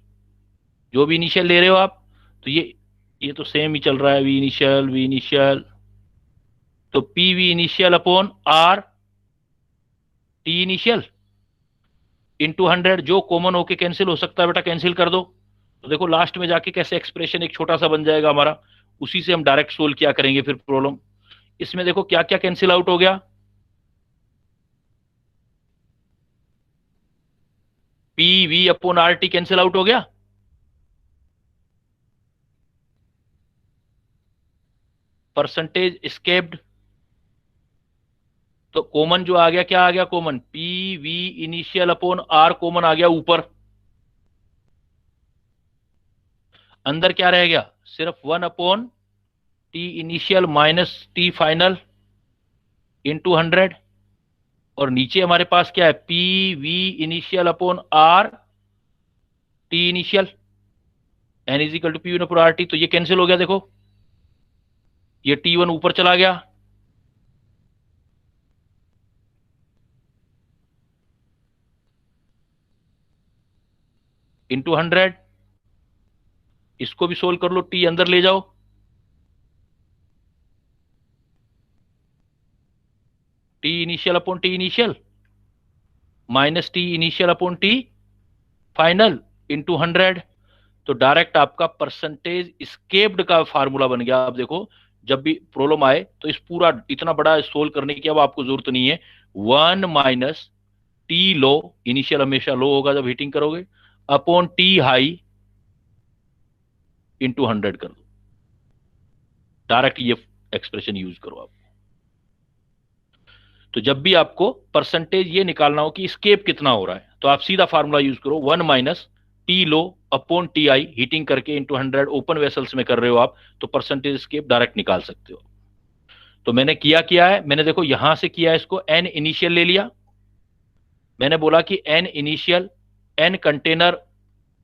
जो भी इनिशियल ले रहे हो आप, तो ये तो सेम ही चल रहा है, V इनिशियल, तो PV initial upon RT initial into 100, जो कॉमन होके कैंसिल हो सकता है बेटा कैंसिल कर दो। तो देखो लास्ट में जाके कैसे एक्सप्रेशन एक छोटा सा बन जाएगा हमारा, उसी से हम डायरेक्ट सोल्व किया करेंगे फिर प्रॉब्लम। इसमें देखो क्या क्या कैंसिल आउट हो गया, PV upon RT cancel out हो गया, परसेंटेज एस्केप्ड, तो कॉमन जो आ गया, क्या आ गया common, PV initial upon R common आ गया ऊपर, अंदर क्या रह गया, सिर्फ 1 अपॉन T initial minus T final into 100, और नीचे हमारे पास क्या है, PV initial upon RT initial, N is equal to PV upon RT। तो ये कैंसिल हो गया, देखो ये T1 ऊपर चला गया, इंटू 100, इसको भी सोल्व कर लो, T अंदर ले जाओ, T initial upon T initial minus T initial upon T final into 100। तो डायरेक्ट आपका परसेंटेज एस्केप्ड का फार्मूला बन गया। आप देखो जब भी प्रॉब्लम आए तो इस पूरा इतना बड़ा सोल्व करने की अब आपको जरूरत नहीं है। 1 माइनस टी लो, इनिशियल हमेशा लो होगा जब हीटिंग करोगे, अपॉन टी हाई इंटू 100 कर दो। डायरेक्ट ये एक्सप्रेशन यूज करो आप। तो जब भी आपको परसेंटेज ये निकालना हो कि स्केप कितना हो रहा है, तो आप सीधा फार्मूला यूज करो, 1 minus T low upon T I, heating करके इंटू 100, ओपन वेसल्स में कर रहे हो आप, तो परसेंटेज स्केप डायरेक्ट निकाल सकते हो। तो मैंने किया है, मैंने देखो यहां से किया है, इसको एन इनिशियल ले लिया, मैंने बोला कि एन इनिशियल, एन कंटेनर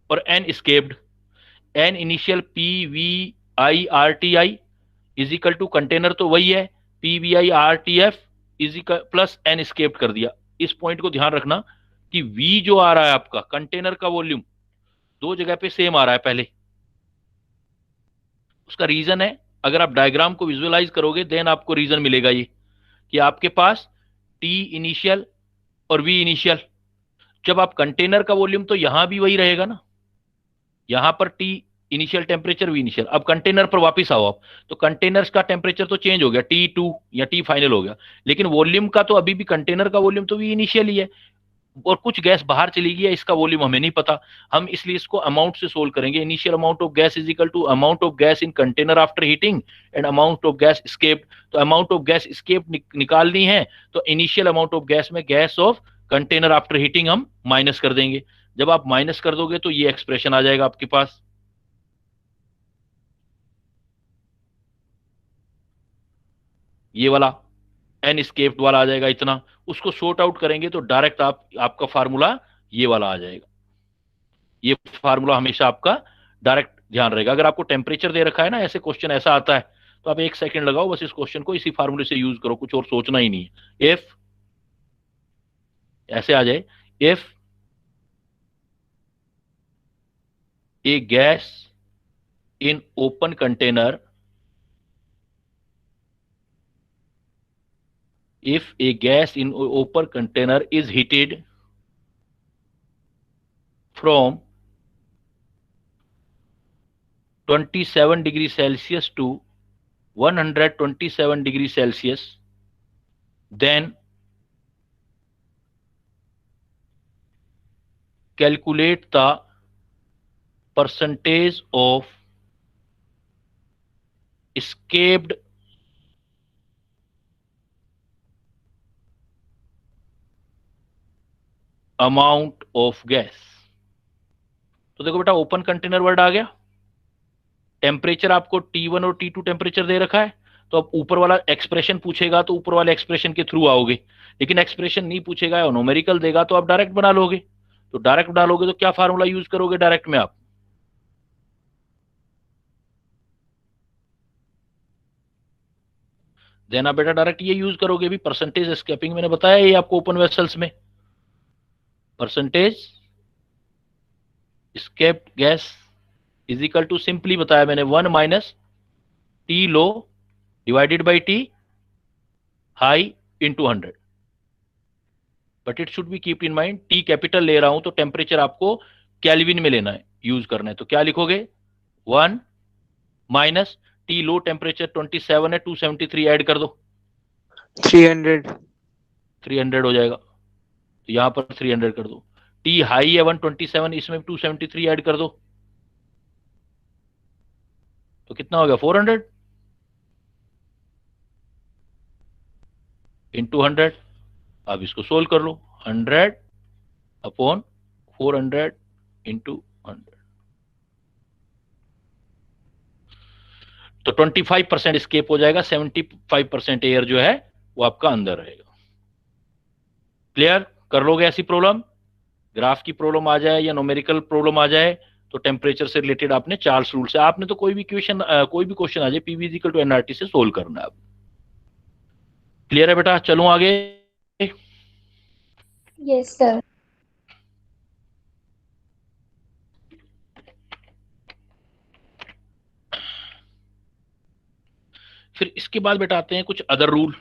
और N escaped, N initial P V I R T I is equal to container तो वही है P V I R T F is equal plus N escaped कर दिया। इस पॉइंट को ध्यान रखना कि वी जो आ रहा है आपका कंटेनर का वॉल्यूम दो जगह पे सेम आ रहा है पहले। उसका रीजन है, अगर आप डायग्राम को विजुअलाइज करोगे देन आपको रीजन मिलेगा ये कि आपके पास टी इनिशियल और वी इनिशियल, जब आप कंटेनर का वॉल्यूम तो यहां भी वही रहेगा ना, यहां पर T initial temperature V initial. अब कंटेनर पर वापस आओ आप, तो कंटेनर्स का टेम्परेचर तो चेंज हो गया, T2 या T फाइनल हो गया, लेकिन वॉल्यूम का तो अभी भी कंटेनर का वॉल्यूम तो वी इनिशियल ही है, और कुछ गैस बाहर चली गई है, इसका वॉल्यूम हमें नहीं पता, हम इसलिए इसको अमाउंट से सोल्व करेंगे। Initial amount of gas is equal to amount of gas in container after heating and amount of gas escaped. तो अमाउंट ऑफ गैस स्केप्ड निकालनी है, तो इनिशियल अमाउंट ऑफ गैस में gas of container after heating हम minus कर देंगे। जब आप माइनस कर दोगे तो ये एक्सप्रेशन आ जाएगा आपके पास। ये वाला एन स्केप्ड वाला आ जाएगा इतना, उसको शॉर्ट आउट करेंगे तो डायरेक्ट आपका फार्मूला ये वाला आ जाएगा। ये फार्मूला हमेशा आपका डायरेक्ट ध्यान रहेगा। अगर आपको टेम्परेचर दे रखा है ना, ऐसे क्वेश्चन ऐसा आता है, तो आप 1 सेकंड लगाओ, बस इस क्वेश्चन को इसी फार्मूले से यूज करो, कुछ और सोचना ही नहीं है। इफ ऐसे आ जाए, if A gas in open container, if a gas in open container is heated from 27 degrees Celsius to 127 degrees Celsius, then calculate the percentage of escaped amount of gas. तो देखो बेटा, ओपन कंटेनर वर्ड आ गया, temperature आपको T1 और T2 temperature दे रखा है, तो अब ऊपर वाला एक्सप्रेशन पूछेगा तो ऊपर वाले एक्सप्रेशन के थ्रू आओगे, लेकिन एक्सप्रेशन नहीं पूछेगा या न्यूमेरिकल देगा तो आप डायरेक्ट बना लोगे। तो डायरेक्ट डालोगे तो क्या फार्मूला यूज करोगे डायरेक्ट में आप? देना बेटा डायरेक्ट ये यूज करोगे भी, परसेंटेज एस्केपिंग मैंने बताया ये आपको ओपन वेसल्स में, percentage escaped gas is equal to, simply बताया मैंने, 1 minus T low divided by T high into 100। But it should be keep in mind, T capital ले रहा हूं तो टेम्परेचर आपको केल्विन में लेना है, यूज करना है। तो क्या लिखोगे, 1 माइनस टी लो टेम्परेचर 27 है, 273 ऐड कर दो, 300 हो जाएगा, तो यहां पर 300 कर दो। टी हाई है 127, इसमें 273 ऐड कर दो, तो कितना हो गया, 400 इंटू 100। अब इसको सोल्व कर लो, 100 अपॉन 400 इंटू 100, तो 25% स्केप हो जाएगा, 75% एयर जो है वो आपका अंदर रहेगा। क्लियर कर लोगे ऐसी प्रॉब्लम, ग्राफ की प्रॉब्लम आ जाए या न्यूमेरिकल प्रॉब्लम आ जाए, तो टेम्परेचर से रिलेटेड आपने चार्ल्स रूल से, आपने तो कोई भी क्वेश्चन आ जाए पीवी इक्वल टू एनआरटी से सोल्व करना है। क्लियर है बेटा, चलूं आगे। Yes sir. फिर इसके बाद बेटा आते हैं कुछ अदर रूल।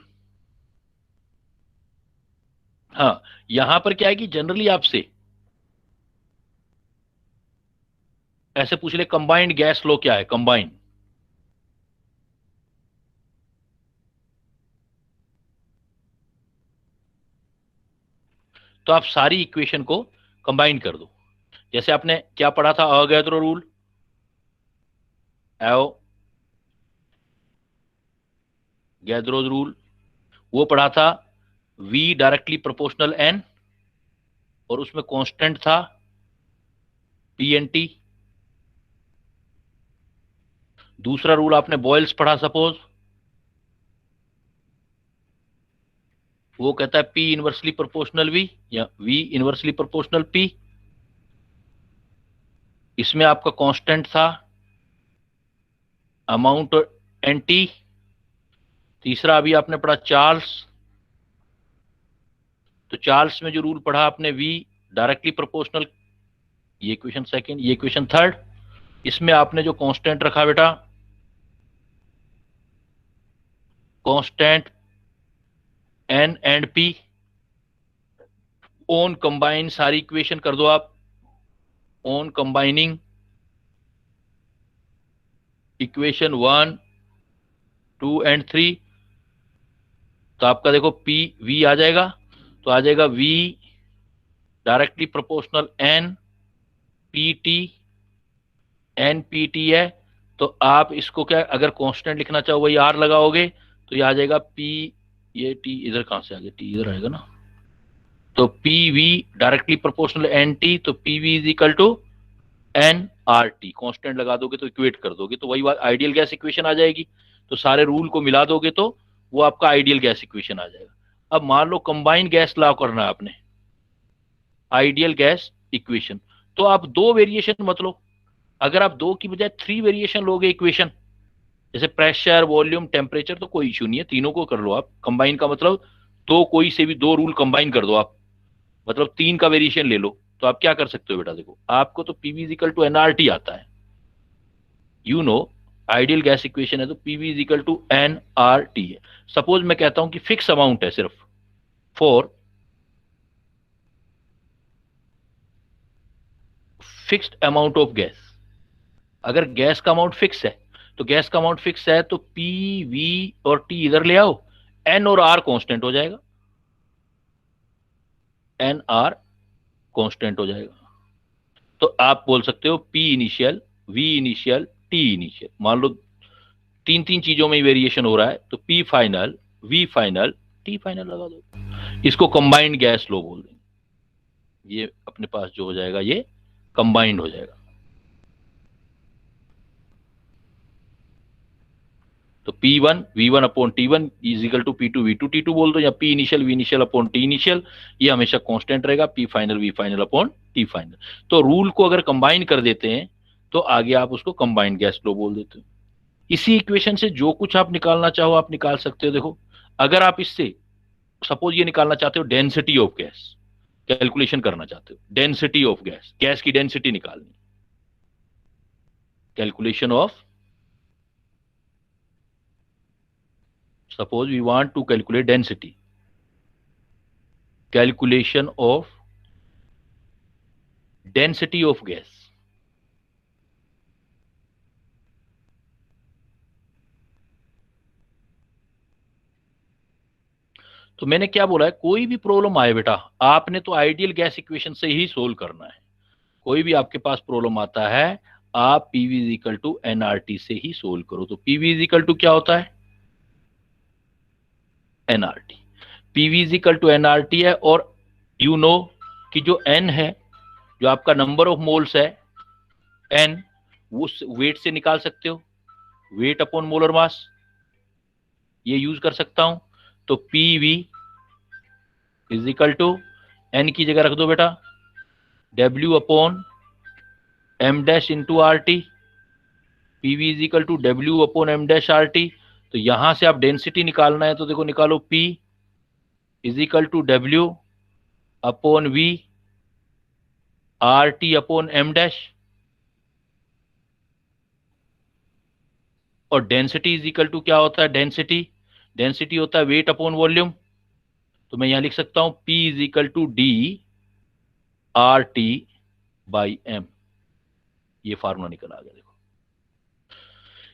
हाँ, यहां पर क्या है कि जनरली आपसे ऐसे पूछ ले, कंबाइंड गैस लो क्या है, कंबाइंड तो आप सारी इक्वेशन को कंबाइन कर दो। जैसे आपने क्या पढ़ा था, अवोगाद्रो रूल, अवोगाद्रो रूल वो पढ़ा था, V डायरेक्टली प्रोपोर्शनल N, और उसमें कांस्टेंट था PNT। दूसरा रूल आपने बॉयल्स पढ़ा सपोज, वो कहता है P इनवर्सली प्रोपोर्शनल V या V इनवर्सली प्रोपोर्शनल P। इसमें आपका कांस्टेंट था अमाउंट NT। तीसरा अभी आपने पढ़ा चार्ल्स, तो चार्ल्स में जो रूल पढ़ा आपने V डायरेक्टली प्रोपोर्शनल, ये इक्वेशन सेकंड, ये इक्वेशन थर्ड। इसमें आपने जो कांस्टेंट रखा बेटा, constant N and P, on combine सारी इक्वेशन कर दो आप, ऑन कंबाइनिंग इक्वेशन 1, 2 एंड 3, तो आपका देखो P V आ जाएगा, तो आ जाएगा V directly proportional N PT, N PT है, तो आप इसको क्या अगर कांस्टेंट लिखना चाहो वही R लगाओगे, तो ये आ जाएगा P, ये T इधर कहां से आ गया, T इधर आएगा ना, तो PV डायरेक्टली प्रोपोर्शनल NT, तो PV is equal to NRT, constant लगा दोगे तो इक्वेट कर दोगे तो वही बात आइडियल गैस इक्वेशन आ जाएगी। तो सारे रूल को मिला दोगे तो वो आपका आइडियल गैस इक्वेशन आ जाएगा। अब मान लो कंबाइंड गैस लॉ करना है आपने, आइडियल गैस इक्वेशन, तो आप 2 वेरिएशन मत लो। अगर आप 2 की बजाय 3 वेरिएशन लोगे इक्वेशन, जैसे प्रेशर, वॉल्यूम, टेम्परेचर, तो कोई इश्यू नहीं है, तीनों को कर लो आप कंबाइन का मतलब 2, कोई से भी 2 रूल कंबाइन कर दो आप, मतलब 3 का वेरिएशन ले लो। तो आप क्या कर सकते हो बेटा, देखो आपको तो PV is equal to NRT आता है, you know ideal gas equation है, तो PV is equal to NRT है। सपोज मैं कहता हूं कि फिक्स अमाउंट है सिर्फ for fixed amount of gas, अगर गैस का अमाउंट फिक्स है तो गैस का अमाउंट फिक्स है तो PV और T इधर ले आओ, N और R कांस्टेंट हो जाएगा, NR कांस्टेंट हो जाएगा। तो आप बोल सकते हो P initial, V initial, T initial. मान लो 3 चीजों में वेरिएशन हो रहा है, तो P final, V final, T final लगा दो। इसको कंबाइंड गैस लो बोल देंगे। ये अपने पास जो हो जाएगा ये कंबाइंड हो जाएगा। तो P1 V1 upon T1 is equal to P2 V2 T2 बोल दो, या P initial V initial upon T initial, ये हमेशा कांस्टेंट रहेगा, P final V final upon T final. तो रूल को अगर कंबाइन कर देते हैं तो आगे आप उसको कंबाइंड गैस लो बोल देते हो। इसी इक्वेशन से जो कुछ आप निकालना चाहो आप निकाल सकते हो। देखो अगर आप इससे सपोज ये निकालना चाहते हो डेंसिटी ऑफ गैस, कैलकुलेशन करना चाहते हो डेंसिटी ऑफ गैस, गैस की डेंसिटी निकालनी, calculation of, suppose we want to calculate density, calculation of density of gas, तो मैंने क्या बोला है, कोई भी प्रॉब्लम आए बेटा आपने तो आइडियल गैस इक्वेशन से ही सोल्व करना है। कोई भी आपके पास प्रॉब्लम आता है आप PV is equal to NRT से ही सोल्व करो। तो PV इज इक्वल टू क्या होता है, NRT। PV is equal to NRT है, और यू नो कि जो N है, जो आपका नंबर ऑफ मोल्स है N, वो वेट से निकाल सकते हो, वेट अपॉन मोलर मास, ये यूज कर सकता हूं। तो PV is equal to N की जगह रख दो बेटा W upon M dash into RT, PV is equal to W upon M dash RT। तो यहां से आप डेंसिटी निकालना है तो देखो निकालो P is equal to W upon V RT upon M dash, और डेंसिटी इज इक्वल टू क्या होता है, डेंसिटी होता है वेट अपॉन वॉल्यूम। तो मैं यहां लिख सकता हूं P is equal to D RT by M, ये फार्मूला निकल आ गया। देखो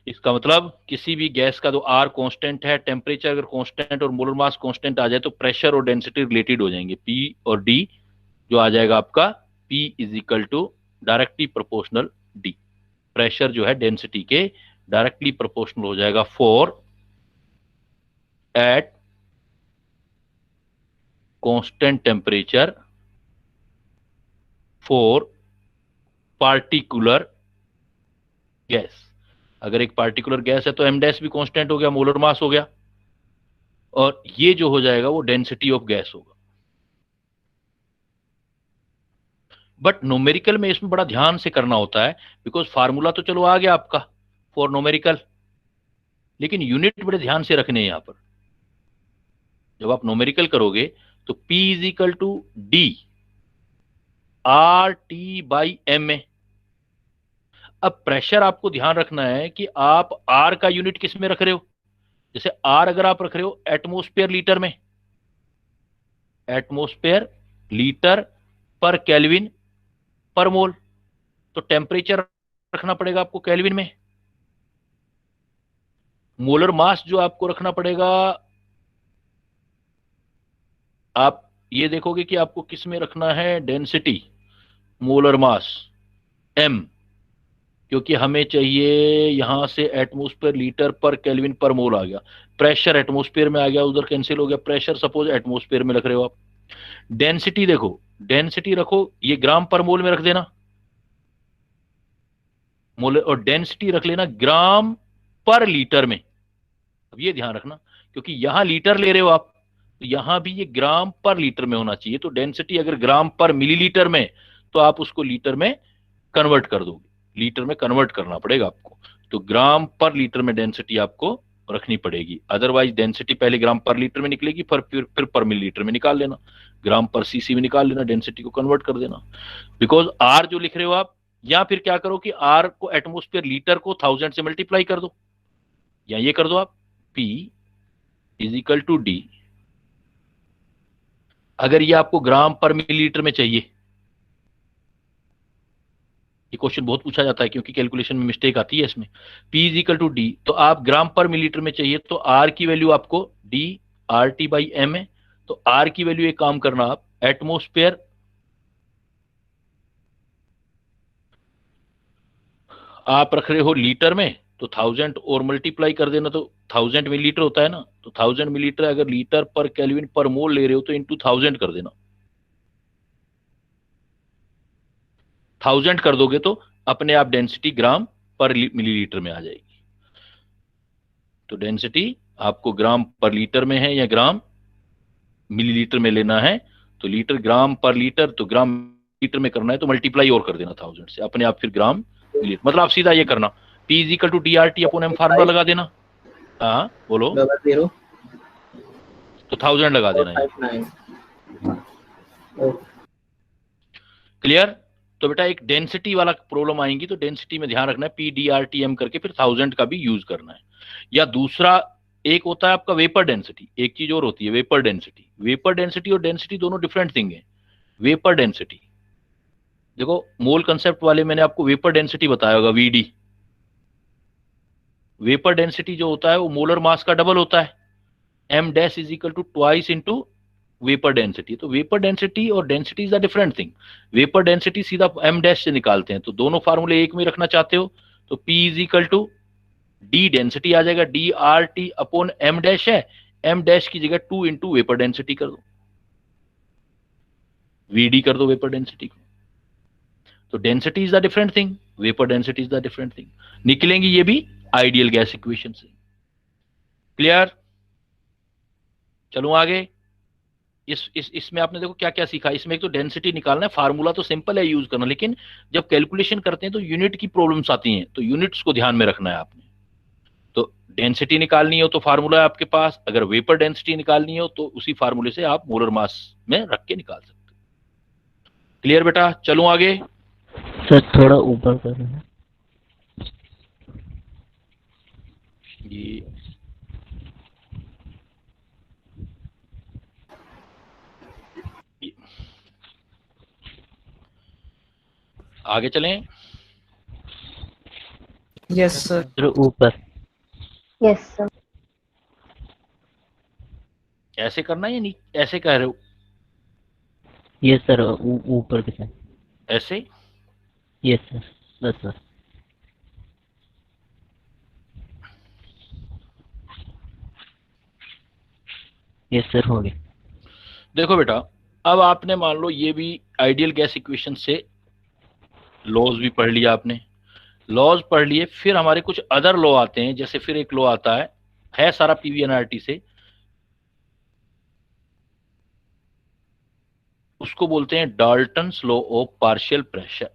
इसका मतलब किसी भी गैस का जो R कांस्टेंट है, टेम्परेचर अगर कांस्टेंट और मोलर मास कांस्टेंट आ जाए तो प्रेशर और डेंसिटी रिलेटेड हो जाएंगे, P और D जो आ जाएगा आपका P is equal to directly proportional D। Pressure जो है डेंसिटी के डायरेक्टली प्रोपोर्शनल हो जाएगा 4 at constant temperature for particular gas. अगर एक पार्टिकुलर गैस है तो m डैश भी कांस्टेंट हो गया, मोलर मास हो गया, और ये जो हो जाएगा वो डेंसिटी ऑफ गैस होगा। बट न्यूमेरिकल में इसमें बड़ा ध्यान से करना होता है, बिकॉज फार्मूला तो चलो आ गया आपका फॉर न्यूमेरिकल, लेकिन यूनिट बड़े ध्यान से रखने हैं यहां पर। जब आप न्यूमेरिकल करोगे तो P is equal to D RT by M A. अब प्रेशर आपको ध्यान रखना है कि आप R का यूनिट किस में रख रहे हो। जैसे R अगर आप रख रहे हो एटमॉस्फेयर लीटर में, एटमॉस्फेयर लीटर पर केल्विन पर मोल, तो टेम्परेचर रखना पड़ेगा आपको केल्विन में। मोलर मास जो आपको रखना पड़ेगा, आप ये देखोगे कि आपको किस में रखना है, डेंसिटी मोलर मास m, क्योंकि हमें चाहिए यहां से एटमॉस्फेयर लीटर पर केल्विन पर मोल आ गया, प्रेशर एटमॉस्फेयर में आ गया, उधर कैंसिल हो गया, प्रेशर सपोज एटमॉस्फेयर में रख रहे हो आप। डेंसिटी देखो, डेंसिटी रखो ये ग्राम पर मोल में रख देना, मोल, और डेंसिटी रख लेना ग्राम पर लीटर में। अब ये ध्यान रखना, क्योंकि यहां लीटर ले रहे हो आप, तो यहां भी ये ग्राम पर लीटर में होना चाहिए। तो डेंसिटी अगर ग्राम पर मिलीलीटर में, तो आप उसको लीटर में कन्वर्ट कर दोगे, लीटर में कन्वर्ट करना पड़ेगा आपको। तो ग्राम पर लीटर में डेंसिटी आपको रखनी पड़ेगी, अदरवाइज डेंसिटी पहले ग्राम पर लीटर में निकलेगी, फिर पर मिलीलीटर में निकाल लेना, ग्राम पर सीसी में निकाल लेना, डेंसिटी को कन्वर्ट कर देना। बिकॉज आर जो लिख रहे हो आप, या फिर क्या करो कि आर को एटमॉस्फेयर लीटर को 1000 से मल्टीप्लाई कर दो, या ये कर दो आप P is equal to D। अगर ये आपको ग्राम पर मिलीलीटर में चाहिए, ये क्वेश्चन बहुत पूछा जाता है क्योंकि कैलकुलेशन में मिस्टेक आती है इसमें। P is equal to D, तो आप ग्राम पर मिलीलीटर में चाहिए, तो R की वैल्यू आपको D RT बाई एम है। तो R की वैल्यू एक काम करना, आप एटमॉस्फेयर आप रख रहे हो लीटर में, तो 1000 और मल्टीप्लाई कर देना, तो 1000 मिलीलीटर होता है ना, तो 1000 मिलीलीटर अगर लीटर पर केल्विन पर मोल ले रहे हो तो इंटू 1000 कर देना। 1000 कर दोगे तो अपने आप डेंसिटी ग्राम पर मिलीलीटर में आ जाएगी। तो डेंसिटी आपको ग्राम पर लीटर में है या ग्राम मिलीलीटर में लेना है, तो लीटर ग्राम पर लीटर, तो ग्राम लीटर में करना है तो मल्टीप्लाई और कर देना 1000 से, अपने आप फिर ग्राम मिलीलीटर। मतलब आप सीधा ये करना, P is equal to DRT upon M formula लगा देना। हाँ बोलो, 00 तो 1000 लगा देना है। 59। क्लियर। तो बेटा एक डेंसिटी वाला प्रॉब्लम आएंगी, तो डेंसिटी में ध्यान रखना है P DRT M करके फिर 1000 का भी यूज करना है। या दूसरा एक होता है आपका वेपर डेंसिटी, एक चीज और होती है वेपर डेंसिटी। वेपर डेंसिटी और डेंसिटी दोनों डिफरेंट थिंग है। वेपर डेंसिटी देखो, मोल कंसेप्ट वाले मैंने आपको वेपर डेंसिटी बताया होगा, VD। वेपर डेंसिटी जो होता है वो मोलर मास का डबल होता है, m dash is equal to twice into vapour density. तो वेपर डेंसिटी और density is a different thing. Vapour density सीधा m डैश से निकालते हैं, तो दोनों फार्मूले एक में रखना चाहते हो तो P is equal to D density आ जाएगा, DRT अपॉन m डैश है, m डैश की जगह 2 इंटू वेपर डेंसिटी कर दो, VD कर दो वेपर डेंसिटी को। तो density is the different thing, vapour density is the different thing. निकलेंगी ये भी आइडियल गैस इक्वेशन से। क्लियर। चलो आगे। इसमें आपने देखो क्या क्या सीखा। इसमें एक तो डेंसिटी निकालना है, फार्मूला तो सिंपल है यूज करना, लेकिन जब कैलकुलेशन करते हैं तो यूनिट की प्रॉब्लम्स आती हैं, तो यूनिट्स को ध्यान में रखना है आपने। तो डेंसिटी निकालनी हो तो फार्मूला है आपके पास, अगर वेपर डेंसिटी निकालनी हो तो उसी फार्मूले से आप मोलर मास में रख के निकाल सकते हो। क्लियर बेटा। चलो आगे। सर थोड़ा ऊपर कर रहे हैं ये आगे चलें। Yes, sir. सर ऊपर। Yes, sir. ऐसे करना है या नहीं, ऐसे कह रहे हो? यस सर, ऊपर के साइड। ऐसे। यस सर, बस सर। यस सर, हो गया। देखो बेटा, अब आपने मान लो ये भी आइडियल गैस इक्वेशन से लॉज भी पढ़ लिया आपने, लॉज पढ़ लिए, फिर हमारे कुछ अदर लॉ आते हैं। जैसे फिर एक लॉ आता है सारा पीवीएनआरटी से, उसको बोलते हैं Dalton's law of partial pressure.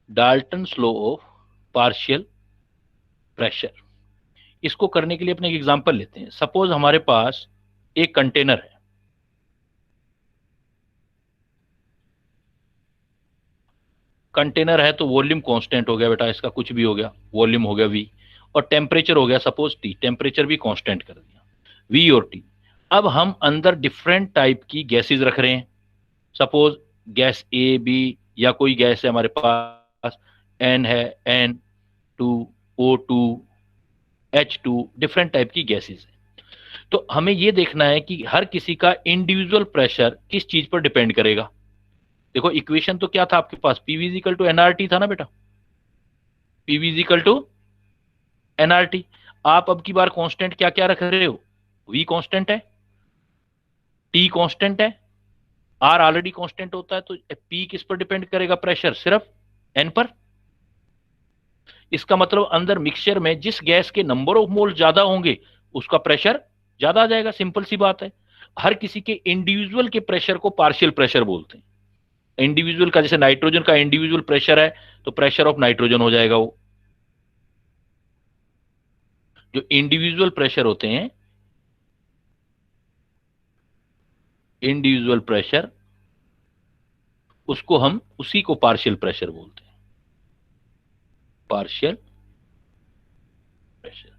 Dalton's law of partial pressure. इसको करने के लिए अपने एक एग्जांपल लेते हैं। सपोज हमारे पास एक कंटेनर है, कंटेनर है तो वॉल्यूम कांस्टेंट हो गया बेटा, इसका कुछ भी हो गया, वॉल्यूम हो गया वी, और टेम्परेचर हो गया सपोज टी, टेम्परेचर भी कांस्टेंट कर दिया, वी और टी। अब हम अंदर डिफरेंट टाइप की गैसेस रख रहे हैं, सपोज गैस ए बी, या कोई गैस है हमारे पास एन है, N two, O two, H2, different type की गैसेस है। तो हमें यह देखना है कि हर किसी का इंडिविजुअल प्रेशर किस चीज पर डिपेंड करेगा। देखो इक्वेशन तो क्या था आपके पास, PV is equal to NRT था ना बेटा, PV is equal to NRT. आप अब की बार कांस्टेंट क्या क्या रख रहे हो, वी कांस्टेंट है, टी कांस्टेंट है, आर ऑलरेडी कांस्टेंट होता है, तो पी किस पर डिपेंड करेगा प्रेशर, सिर्फ एन पर। इसका मतलब अंदर मिक्सचर में जिस गैस के नंबर ऑफ मोल ज्यादा होंगे उसका प्रेशर ज्यादा आ जाएगा, सिंपल सी बात है। हर किसी के इंडिविजुअल के प्रेशर को पार्शियल प्रेशर बोलते हैं। इंडिविजुअल का, जैसे नाइट्रोजन का इंडिविजुअल प्रेशर है तो प्रेशर ऑफ नाइट्रोजन हो जाएगा वो। जो इंडिविजुअल प्रेशर होते हैं, इंडिविजुअल प्रेशर, उसको हम उसी को पार्शियल प्रेशर बोलते हैं, पार्शियल प्रेशर।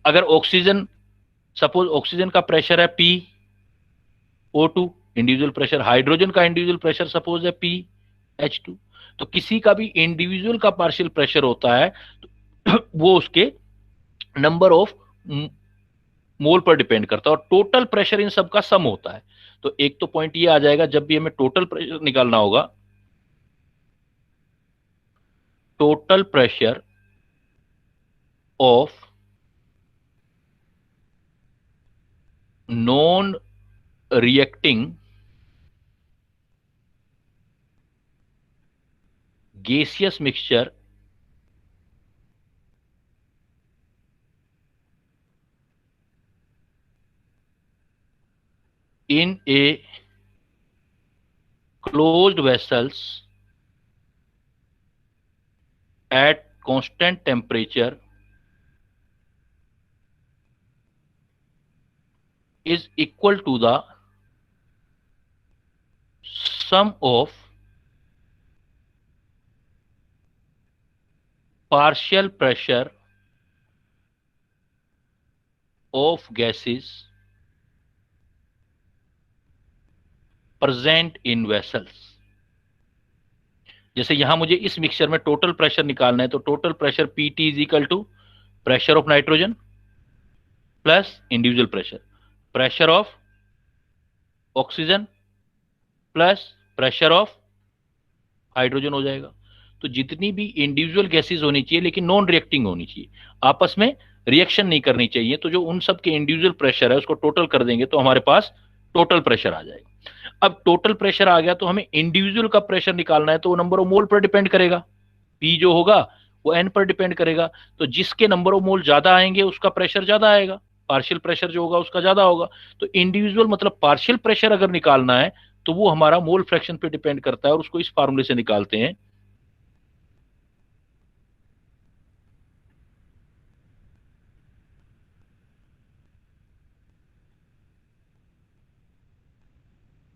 अगर ऑक्सीजन, सपोज ऑक्सीजन का प्रेशर है P O2, individual pressure, hydrogen का इंडिविजुअल प्रेशर सपोज है पी H2, तो किसी का भी इंडिविजुअल का पार्शियल प्रेशर होता है तो वो उसके नंबर ऑफ मोल पर डिपेंड करता है, और टोटल प्रेशर इन सब का सम होता है। तो एक तो पॉइंट ये आ जाएगा, जब भी हमें टोटल प्रेशर निकालना होगा, total pressure of non reacting gaseous mixture in a closed vessels at constant temperature is equal to the sum of partial pressure of gases present in vessels। जैसे यहां मुझे इस मिक्सचर में टोटल प्रेशर निकालना है, तो total pressure PT is equal to pressure of nitrogen plus individual pressure, pressure of oxygen plus pressure of hydrogen हो जाएगा। तो जितनी भी इंडिविजुअल गैसेस होनी चाहिए लेकिन नॉन रिएक्टिंग होनी चाहिए, आपस में रिएक्शन नहीं करनी चाहिए, तो जो उन सब के इंडिविजुअल प्रेशर है उसको टोटल कर देंगे तो हमारे पास टोटल प्रेशर आ जाएगा। अब टोटल प्रेशर आ गया तो हमें इंडिविजुअल का प्रेशर निकालना है, तो वो नंबर ऑफ मोल पर डिपेंड करेगा, पी जो होगा वो एन पर डिपेंड करेगा। तो जिसके नंबर ऑफ मोल ज्यादा आएंगे उसका प्रेशर ज्यादा आएगा, पार्शियल प्रेशर जो होगा उसका ज्यादा होगा। तो इंडिविजुअल मतलब पार्शियल प्रेशर अगर निकालना है तो वो हमारा मोल फ्रैक्शन पे डिपेंड करता है, और उसको इस फार्मूले से निकालते हैं।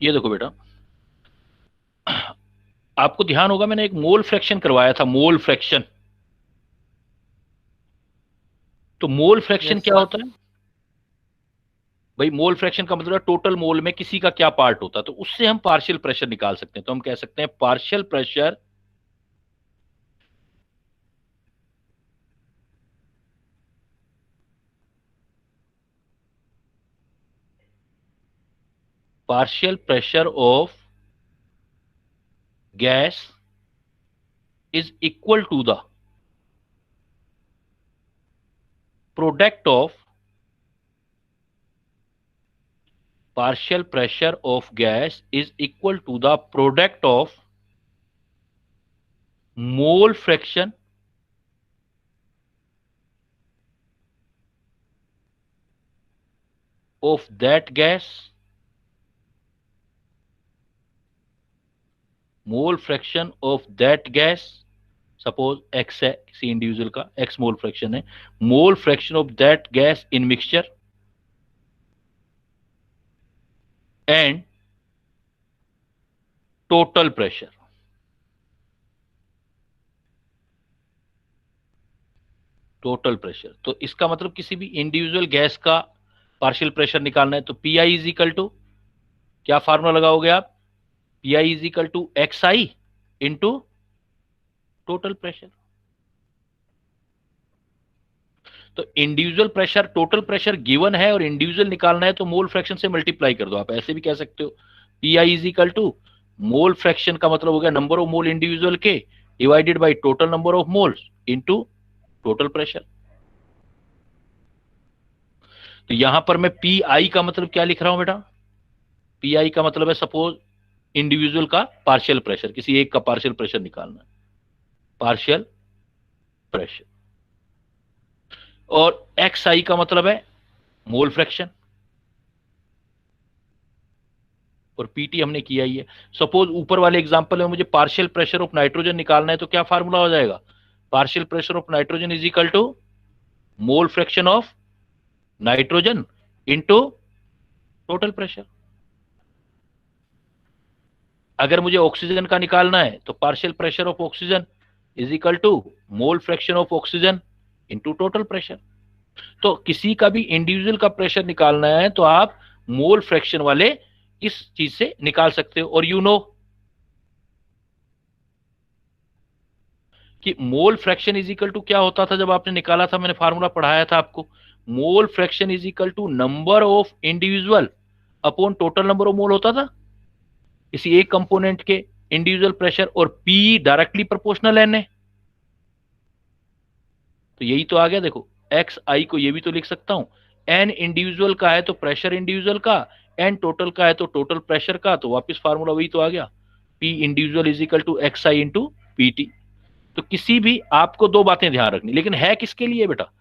ये देखो बेटा, आपको ध्यान होगा मैंने एक मोल फ्रैक्शन करवाया था, मोल फ्रैक्शन। तो मोल फ्रैक्शन क्या होता है भाई? मोल फ्रैक्शन का मतलब है टोटल मोल में किसी का क्या पार्ट होता है, तो उससे हम पार्शियल प्रेशर निकाल सकते हैं। तो हम कह सकते हैं partial pressure partial pressure of gas is equal to the product of partial pressure of gas is equal to the product of mole fraction of that gas, mole fraction of that gas, suppose x है किसी individual का, x mole fraction है, mole fraction of that gas in mixture and total pressure. Total pressure, तो इसका मतलब किसी भी individual gas का पार्शियल प्रेशर निकालना है तो P I is equal to, क्या फार्मूला लगाओगे आप, P I is equal to X I into total pressure. तो individual pressure, total pressure given है और इंडिविजुअल निकालना है तो मोल फ्रैक्शन से मल्टीप्लाई कर दो। आप ऐसे भी कह सकते हो P I is equal to mole fraction का मतलब हो गया नंबर ऑफ मोल इंडिविजुअल के divided by total number of moles into total pressure. तो यहां पर मैं पी आई का मतलब क्या लिख रहा हूं बेटा, पी आई का मतलब है सपोज इंडिविजुअल का पार्शियल प्रेशर, किसी एक का पार्शियल प्रेशर निकालना है, पार्शियल प्रेशर, और एक्स आई का मतलब है मोल फ्रैक्शन, और पीटी हमने किया ही है। सपोज ऊपर वाले एग्जांपल में मुझे पार्शियल प्रेशर ऑफ नाइट्रोजन निकालना है तो क्या फार्मूला हो जाएगा, partial pressure of nitrogen is equal to mole fraction of nitrogen into total pressure. अगर मुझे ऑक्सीजन का निकालना है तो partial pressure of oxygen is equal to mole fraction of oxygen into total pressure. तो किसी का भी इंडिविजुअल का प्रेशर निकालना है तो आप मोल फ्रैक्शन वाले इस चीज से निकाल सकते हो। और यू नो कि mole fraction is equal to क्या होता था जब आपने निकाला था, मैंने फार्मूला पढ़ाया था आपको, mole fraction is equal to number of individual upon total number of mole होता था इसी एक कंपोनेंट के इंडिविजुअल प्रेशर, और पी डायरेक्टली प्रोपोर्शनल एन है। तो यही तो आ गया, देखो एक्स आई को ये भी तो लिख सकता हूं, एन इंडिविजुअल का है तो प्रेशर इंडिविजुअल का, एन टोटल का है तो टोटल प्रेशर का, तो वापस फार्मूला वही तो आ गया, P individual is equal to X I into P T. तो किसी भी, आपको दो बातें ध्यान रखनी, लेकिन है किसके लिए बेटा,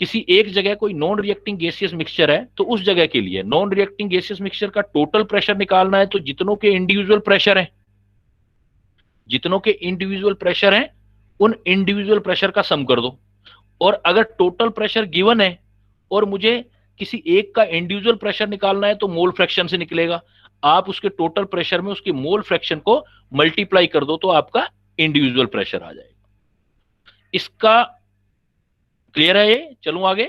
किसी एक जगह कोई नॉन रिएक्टिंग गैसियस मिक्सचर है तो उस जगह के लिए नॉन रिएक्टिंग गैसियस मिक्सचर का टोटल प्रेशर निकालना है तो जितनों के इंडिविजुअल प्रेशर है, जितनों के इंडिविजुअल प्रेशर हैं उन इंडिविजुअल प्रेशर का सम कर दो। और अगर टोटल प्रेशर गिवन है और मुझे किसी एक का इंडिविजुअल प्रेशर निकालना है तो मोल फ्रैक्शन से निकलेगा, आप उसके टोटल प्रेशर में उसके मोल फ्रैक्शन को मल्टीप्लाई कर दो तो आपका इंडिविजुअल प्रेशर आ जाएगा। इसका क्लियर है ये, चलूं आगे।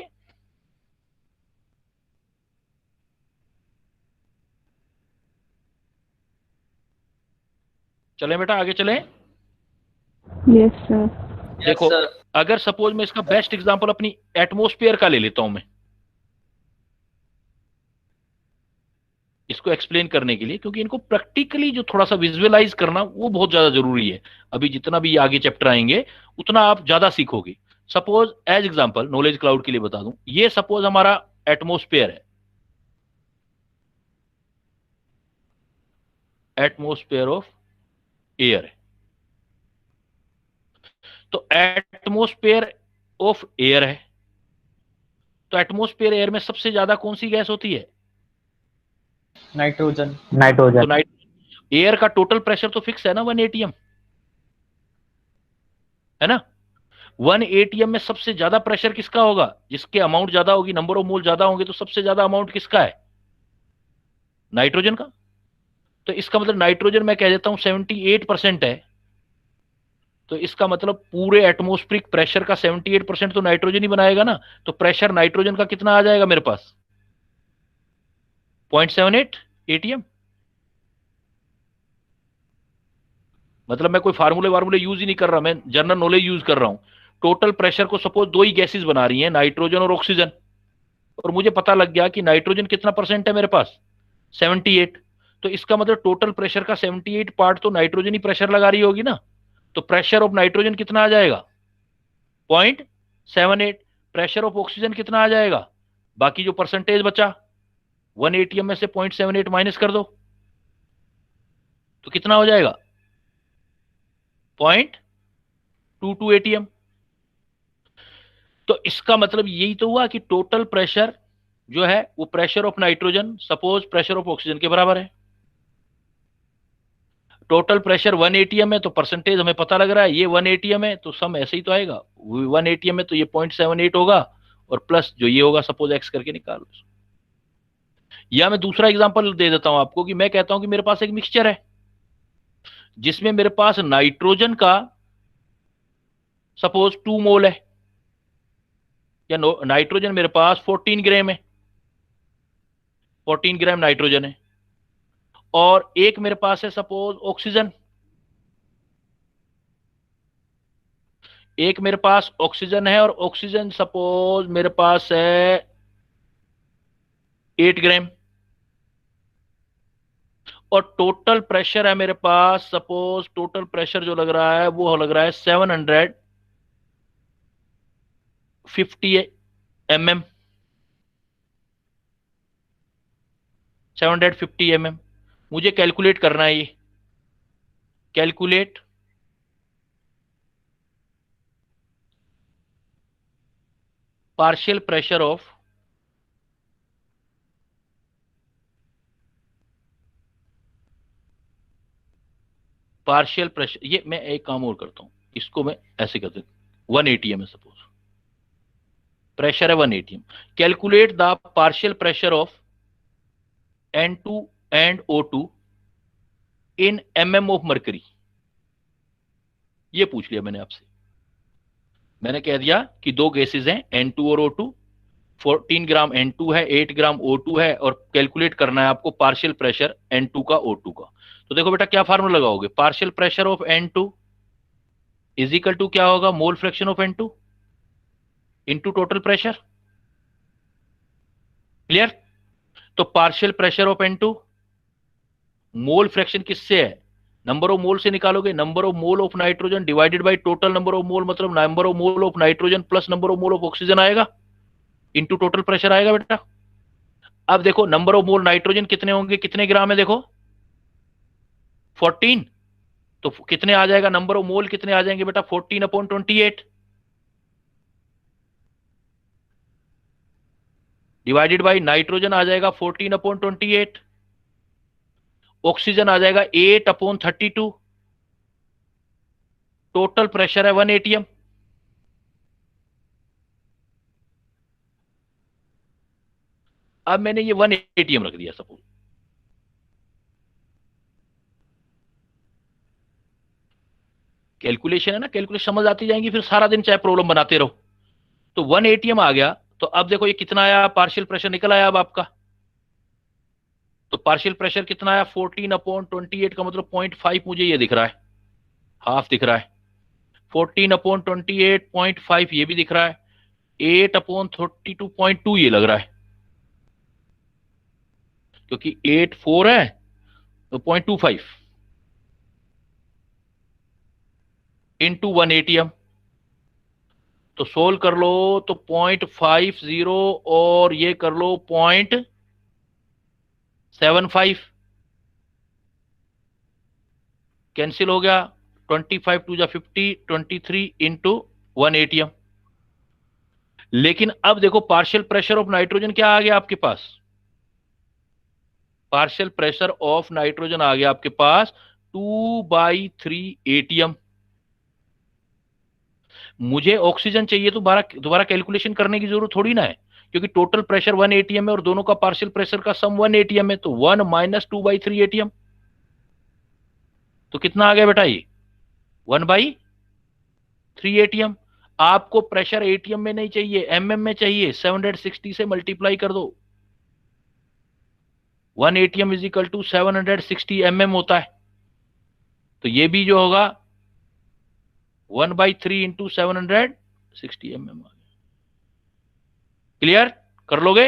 चलें बेटा आगे चलें। Yes sir. देखो अगर सपोज मैं इसका बेस्ट एग्जांपल अपनी एटमॉस्फेयर का ले लेता हूं मैं इसको एक्सप्लेन करने के लिए, क्योंकि इनको प्रैक्टिकली जो थोड़ा सा विजुअलाइज करना वो बहुत ज्यादा जरूरी है। अभी जितना भी आगे चैप्टर आएंगे उतना आप ज्यादा सीखोगे। Suppose as example Knowledge Cloud के लिए बता दूं, ये सपोज हमारा एटमॉस्फेयर है, एटमॉस्फेयर ऑफ एयर है। तो एटमॉस्फेयर ऑफ एयर है, तो एटमॉस्फेयर एयर में सबसे ज्यादा कौन सी गैस होती है, नाइट्रोजन। तो एयर का टोटल प्रेशर तो फिक्स है ना 1 atm, है ना। 1 atm में सबसे ज्यादा प्रेशर किसका होगा, जिसके अमाउंट ज्यादा होगी, नंबर ऑफ मोल ज्यादा होंगे, तो सबसे ज्यादा अमाउंट किसका है, नाइट्रोजन का। तो इसका मतलब नाइट्रोजन मैं कह देता हूं 78% है, तो इसका मतलब पूरे एटमॉस्फेरिक प्रेशर का 78% तो नाइट्रोजन ही बनाएगा ना। तो प्रेशर नाइट्रोजन का कितना आ जाएगा मेरे पास, 0.78 atm। मतलब मैं कोई फार्मूले यूज ही नहीं कर रहा, मैं जनरल नॉलेज यूज कर रहा हूं। टोटल प्रेशर को सपोज दो ही गैसेस बना रही हैं, नाइट्रोजन और ऑक्सीजन, और मुझे पता लग गया कि नाइट्रोजन कितना परसेंट है मेरे पास, 78। तो इसका मतलब टोटल प्रेशर का 78 पार्ट तो नाइट्रोजन ही प्रेशर लगा रही होगी ना, तो प्रेशर ऑफ नाइट्रोजन कितना आ जाएगा 0.78। प्रेशर ऑफ ऑक्सीजन कितना आ जाएगा, बाकी जो परसेंटेज बचा 1 एटीएम में से 0.78 माइनस कर दो तो कितना हो जाएगा 0.22 एटीएम। तो इसका मतलब यही तो हुआ कि टोटल प्रेशर जो है वो pressure of nitrogen suppose pressure of oxygen के बराबर है। टोटल प्रेशर 1 एटीएम है तो परसेंटेज हमें पता लग रहा है, ये 1 एटीएम है तो सम ऐसे ही तो आएगा, 1 एटीएम है तो ये 0.78 होगा और प्लस जो ये होगा सपोज एक्स करके निकालो। या मैं दूसरा एग्जांपल दे देता हूं आपको कि मैं कहता हूं कि मेरे पास एक मिक्सचर है जिसमें मेरे पास नाइट्रोजन का सपोज 2 मोल है, या नाइट्रोजन मेरे पास 14 ग्राम है, 14 ग्राम नाइट्रोजन है, और एक मेरे पास है सपोज ऑक्सीजन, एक मेरे पास ऑक्सीजन है और ऑक्सीजन सपोज मेरे पास है 8 ग्राम, और टोटल प्रेशर है मेरे पास सपोज टोटल प्रेशर जो लग रहा है वो लग रहा है 750 mm, 750 mm। मुझे कैलकुलेट करना है, ये calculate partial pressure of partial pressure. ये मैं एक काम और करता हूं, इसको मैं ऐसे करता हूं 1 एटीएम है सपोज प्रेशर है 1 ATM, calculate the partial pressure of N2 and O2 in mm of mercury. ये पूछ लिया मैंने आपसे, मैंने कह दिया कि दो गैसेस हैं N2 और O2, 14 ग्राम N2 है, 8 ग्राम O2 है, और कैलकुलेट करना है आपको पार्शियल प्रेशर N2 का O2 का। तो देखो बेटा क्या फार्मूला लगाओगे, partial pressure of N2 is equal to क्या होगा mole fraction of N2 into total pressure. Clear? तो partial pressure of N2 mole fraction किससे है, नंबर ऑफ मोल से निकालोगे, number of mole of nitrogen divided by total number of mole, मतलब number of mole of nitrogen plus number of mole of oxygen आएगा into total pressure आएगा बेटा। अब देखो नंबर ऑफ मोल नाइट्रोजन कितने होंगे, कितने ग्राम है, देखो 14, तो कितने आ जाएगा नंबर ऑफ मोल, कितने आ जाएंगे बेटा 14/28 डिवाइडेड बाय नाइट्रोजन आ जाएगा 14/28, ऑक्सीजन आ जाएगा 8/32, टोटल प्रेशर है 1 एटीएम। अब मैंने ये 1 एटीएम रख दिया सपोज, कैलकुलेशन है ना, कैलकुलेशन समझ आती जाएंगी, फिर सारा दिन चाहे प्रॉब्लम बनाते रहो। तो 1 एटीएम आ गया, तो अब देखो ये कितना आया, पार्शियल प्रेशर निकल आया अब आपका, तो पार्शियल प्रेशर कितना आया 14/28 का मतलब 0.5 मुझे ये दिख रहा है, हाफ दिख रहा है, 14/28 0.5 ये भी दिख रहा है, 8/32.2 ये लग रहा है, क्योंकि 8 4 है तो 0.25 इंटू 1 एटीएम, तो सोल्व कर लो तो 0.50 और ये कर लो 0.75, कैंसिल हो गया, 25 2 जा 50, 23 इंटू 1 एटीएम। लेकिन अब देखो पार्शियल प्रेशर ऑफ नाइट्रोजन क्या आ गया आपके पास, पार्शियल प्रेशर ऑफ नाइट्रोजन आ गया आपके पास 2/3 एटीएम। मुझे ऑक्सीजन चाहिए तो दोबारा कैलकुलेशन करने की जरूरत थोड़ी ना है, क्योंकि टोटल प्रेशर 1 एटीएम है और दोनों का पार्शियल प्रेशर का सम 1 एटीएम है, तो 1 - 2/3 एटीएम, तो कितना आ गया बेटा ये 1/3 एटीएम। आपको प्रेशर एटीएम में नहीं चाहिए, एमएम में चाहिए, 760 से मल्टीप्लाई कर दो, 1 ATM is equal to 760 mm होता है, तो ये भी जो होगा 1/3 इंटू 760 mm आ गया। क्लियर कर लोगे?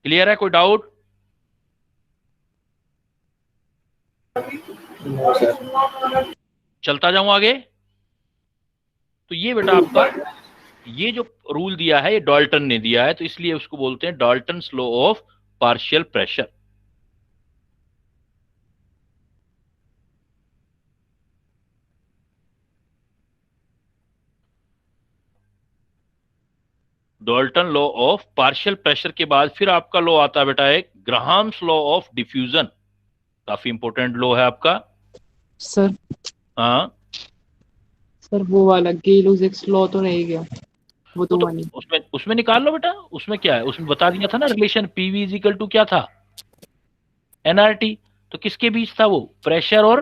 क्लियर है? कोई डाउट? No, sir. चलता जाऊं आगे। तो ये बेटा आपका ये जो रूल दिया है ये डाल्टन ने दिया है, तो इसलिए उसको बोलते हैं Dalton's law of partial pressure. Dalton law of partial pressure के बाद फिर आपका लॉ आता है बेटा एक ग्राहम्स लॉ ऑफ डिफ्यूजन। काफी इंपॉर्टेंट लॉ है आपका। सर हाँ, सर वो वाला गेलोजिक्स लॉ तो रह गया, वो तो तो वाली। उसमें उसमें निकाल लो बेटा। उसमें क्या है, उसमें बता दिया था ना relation PV is equal to क्या था, एनआरटी। तो किसके बीच था वो, प्रेशर और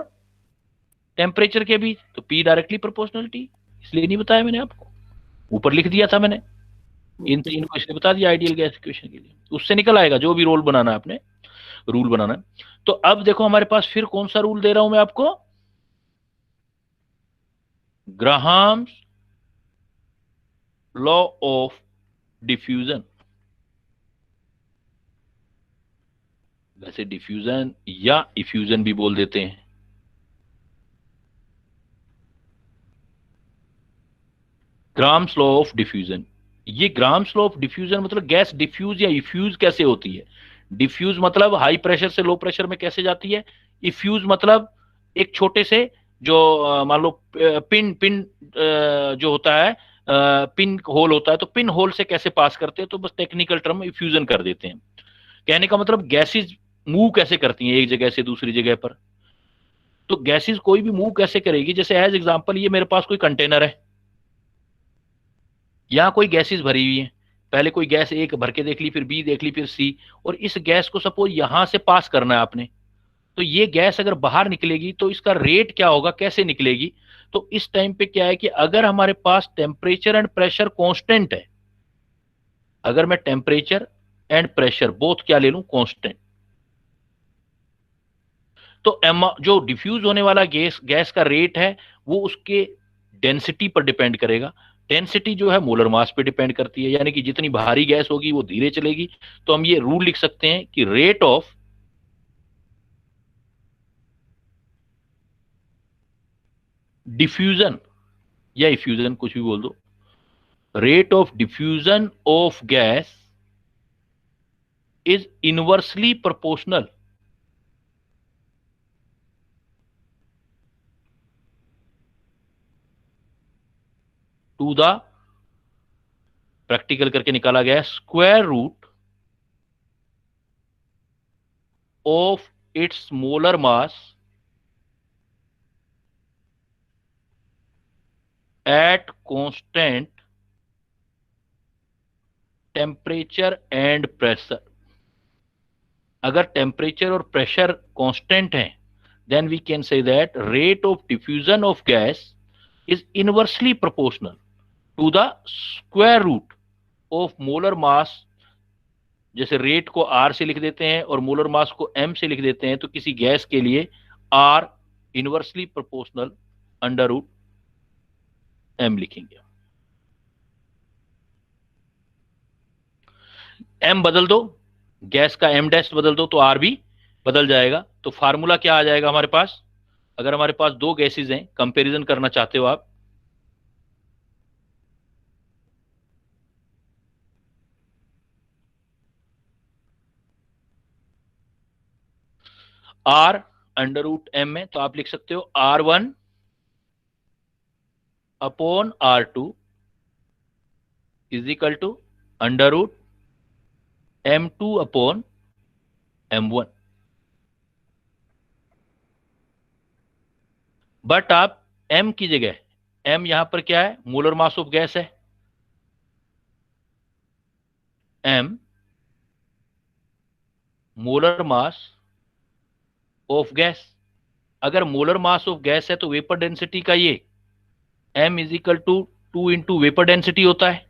टेम्परेचर के बीच। तो पी डायरेक्टली प्रोपोर्शनलिटी, इसलिए नहीं बताया मैंने आपको, ऊपर लिख दिया था मैंने। इन तीन को इसलिए बता दिया आइडियल गैस इक्वेशन के लिए। उससे निकल आएगा जो भी रोल बनाना है आपने, रूल बनाना है। तो अब देखो हमारे पास फिर कौन सा रूल दे रहा हूं मैं आपको, ग्राहम्स लॉ ऑफ डिफ्यूजन। वैसे डिफ्यूजन या इफ्यूजन भी बोल देते हैं। Grams law of diffusion. ये ग्राम्स लॉ ऑफ डिफ्यूजन मतलब गैस डिफ्यूज या इफ्यूज कैसे होती है। डिफ्यूज मतलब हाई प्रेशर से लो प्रेशर में कैसे जाती है। इफ्यूज मतलब एक छोटे से जो मान लो पिन पिन जो होता है, पिन होल होता है, तो पिन होल से कैसे पास करते हैं। तो बस टेक्निकल टर्म इफ्यूजन कर देते हैं। कहने का मतलब गैसेज मूव कैसे करती हैं एक जगह से दूसरी जगह पर। तो गैसेज कोई भी मूव कैसे करेगी, जैसे एज एग्जांपल ये मेरे पास कोई कंटेनर है, यहाँ कोई गैसेज भरी हुई है। पहले कोई गैस एक भर के देख ली, फिर बी देख ली, फिर सी, और इस गैस को सपोज यहां से पास करना है आपने। तो ये गैस अगर बाहर निकलेगी तो इसका रेट क्या होगा, कैसे निकलेगी। तो इस टाइम पे क्या है कि अगर हमारे पास टेम्परेचर एंड प्रेशर कांस्टेंट है, अगर मैं टेम्परेचर एंड प्रेशर बोथ क्या ले लूं, कांस्टेंट, तो जो डिफ्यूज होने वाला गैस का रेट है वो उसके डेंसिटी पर डिपेंड करेगा। डेंसिटी जो है मोलर मास पे डिपेंड करती है, यानी कि जितनी भारी गैस होगी वो धीरे चलेगी। तो हम ये रूल लिख सकते हैं कि रेट ऑफ डिफ्यूजन या इफ्यूजन, कुछ भी बोल दो, rate of diffusion of gas is inversely proportional to the, practical करके निकाला गया है, square root of its molar mass at constant temperature and pressure. अगर टेम्परेचर और प्रेशर कांस्टेंट है, then we can say that rate of diffusion of gas is inversely proportional to the square root of molar mass। जैसे rate को R से लिख देते हैं और मोलर मास को M से लिख देते हैं, तो किसी गैस के लिए R inversely proportional under root M लिखेंगे। M बदल दो, गैस का M डैश बदल दो तो R भी बदल जाएगा। तो फार्मूला क्या आ जाएगा हमारे पास, अगर हमारे पास दो गैसेज हैं, कंपैरिजन करना चाहते हो आप, R अंडर रूट M में, तो आप लिख सकते हो R1 upon R2 is equal to under root M2 upon M1। But आप M की जगह, M यहां पर क्या है, मोलर मास ऑफ गैस है, M molar mass of gas. अगर मोलर मास ऑफ गैस है तो वेपर डेंसिटी का ये M is equal to 2 into vapour density होता है।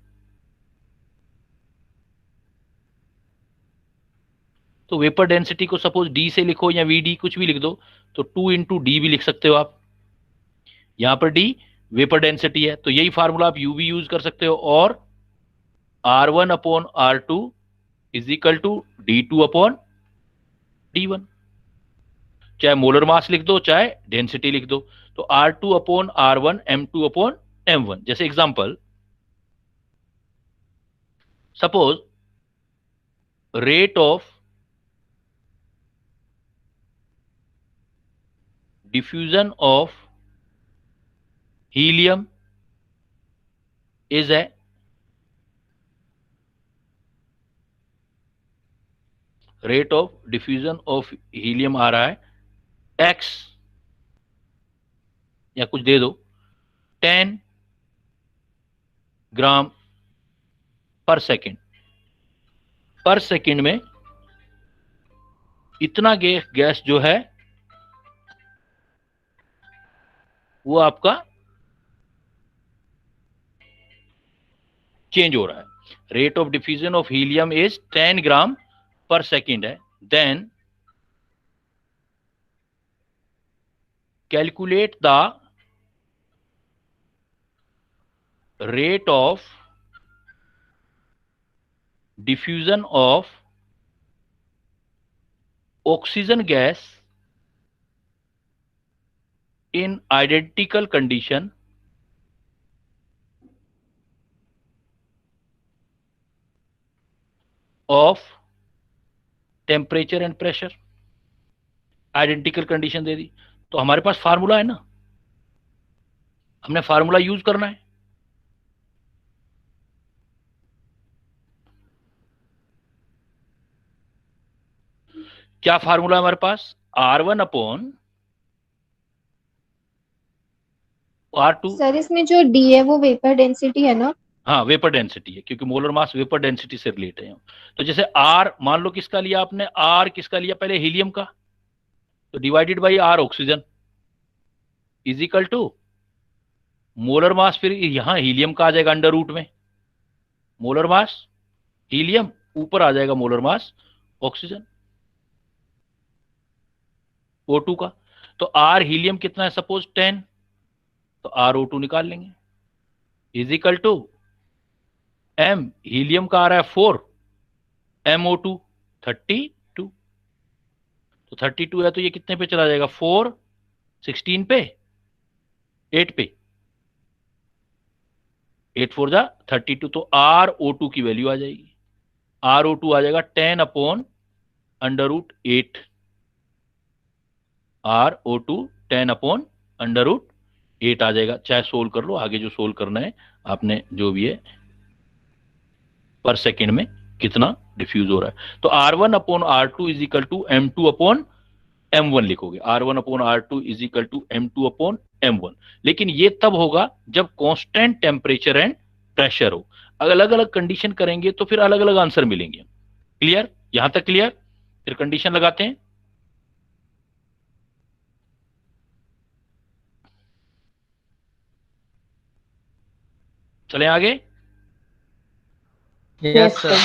तो वेपर डेंसिटी को सपोज D से लिखो या VD कुछ भी लिख दो, तो 2 इंटू डी भी लिख सकते हो आप। यहां पर D वेपर डेंसिटी है, तो यही फार्मूला आप U भी यूज कर सकते हो, और R1 upon R2 is equal to D2 upon D1। चाहे मोलर मास लिख दो चाहे डेंसिटी लिख दो। तो R2 upon R1 M2 upon M1। जैसे example, suppose rate of diffusion of helium is है rate of diffusion of helium आ रहा है x, या कुछ दे दो 10 ग्राम पर सेकेंड। पर सेकेंड में इतना गैस जो है वो आपका चेंज हो रहा है। Rate of diffusion of helium is 10 gram per second है। Then calculate the rate of diffusion of oxygen gas in identical condition of temperature and pressure। Identical condition दे दी तो हमारे पास फार्मूला है ना, हमने फार्मूला यूज करना है। क्या फार्मूला है हमारे पास? R1 upon R2। सर इसमें जो D है वो वेपर डेंसिटी है ना? हाँ, वेपर डेंसिटी है, क्योंकि मोलर मास वेपर डेंसिटी से रिलेट है। तो जैसे R मान लो किसका लिया आपने, R किसका लिया पहले, हीलियम का, तो divided by R oxygen is equal to molar mass, फिर यहां हीलियम का आ जाएगा अंडर रूट में, मोलर मास हीलियम, ऊपर आ जाएगा मोलर मास ऑक्सीजन O2 का। तो R हीलियम कितना है, सपोज 10, तो RO2 निकाल लेंगे is equal to M helium का आ रहा है 4, MO2 32। तो 32 है तो ये कितने पे चला जाएगा, 4 16 पे, 8 पे, 8 4 जा 32। तो RO2 की वैल्यू आ जाएगी, RO2 आ जाएगा 10 upon under root 8। RO2 10 upon under root 8 आ जाएगा। चाहे सोल्व कर लो, आगे जो सोल्व करना है आपने, जो भी है पर सेकेंड में कितना डिफ्यूज हो रहा है। तो R1 upon R2 is equal to M2 upon M1 लिखोगे, R1 upon R2 is equal to M2 upon M1। लेकिन ये तब होगा जब कांस्टेंट टेम्परेचर एंड प्रेशर हो। अगर अलग अलग कंडीशन करेंगे तो फिर अलग अलग आंसर मिलेंगे। क्लियर? यहां तक क्लियर? फिर कंडीशन लगाते हैं। चले आगे। Yes sir.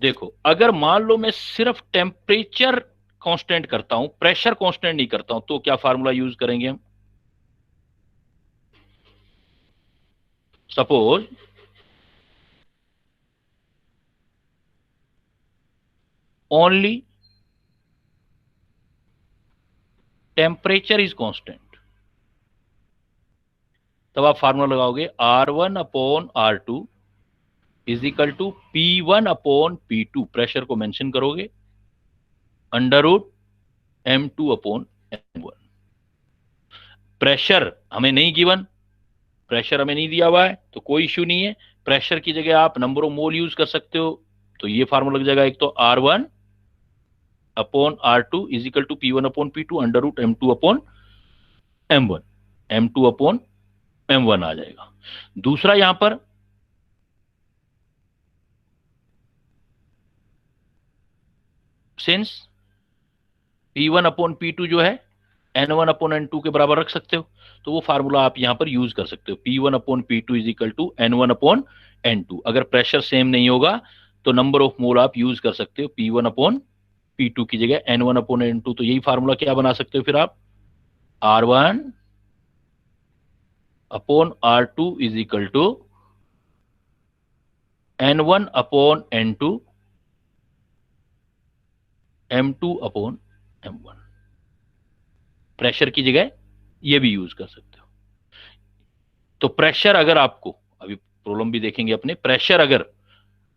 देखो, अगर मान लो मैं सिर्फ टेम्परेचर कांस्टेंट करता हूं, प्रेशर कांस्टेंट नहीं करता हूं, तो क्या फार्मूला यूज करेंगे हम? Suppose only temperature is constant, तब आप फार्मूला लगाओगे R1 upon R2 is equal to P1 upon P2, pressure को मेंशन करोगे, under root M2 upon M1। Pressure हमें नहीं गिवन, प्रेशर हमें नहीं दिया हुआ है तो कोई इश्यू नहीं है। प्रेशर की जगह आप नंबर ऑफ मोल यूज कर सकते हो, तो ये फार्मूला लग जाएगा, एक तो R1 upon R2 is equal to P1 upon P2 under root M2 upon M1, M2 upon M1 आ जाएगा। दूसरा यहां पर सिंस P1 अपॉन P2 जो है N1 अपॉन N2 के बराबर रख सकते हो, तो वो फार्मूला आप यहां पर यूज कर सकते हो, P1 upon P2 is equal to N1 upon N2। अगर प्रेशर सेम नहीं होगा तो नंबर ऑफ मोल आप यूज कर सकते हो, P1 अपॉन P2 की जगह N1 अपॉन N2। तो यही फार्मूला क्या बना सकते हो फिर आप, R1 upon R2 is equal to N1 upon N2 m2 upon m1। Pressure की जगह ये भी यूज कर सकते हो। तो प्रेशर अगर आपको, अभी प्रॉब्लम भी देखेंगे अपने, प्रेशर अगर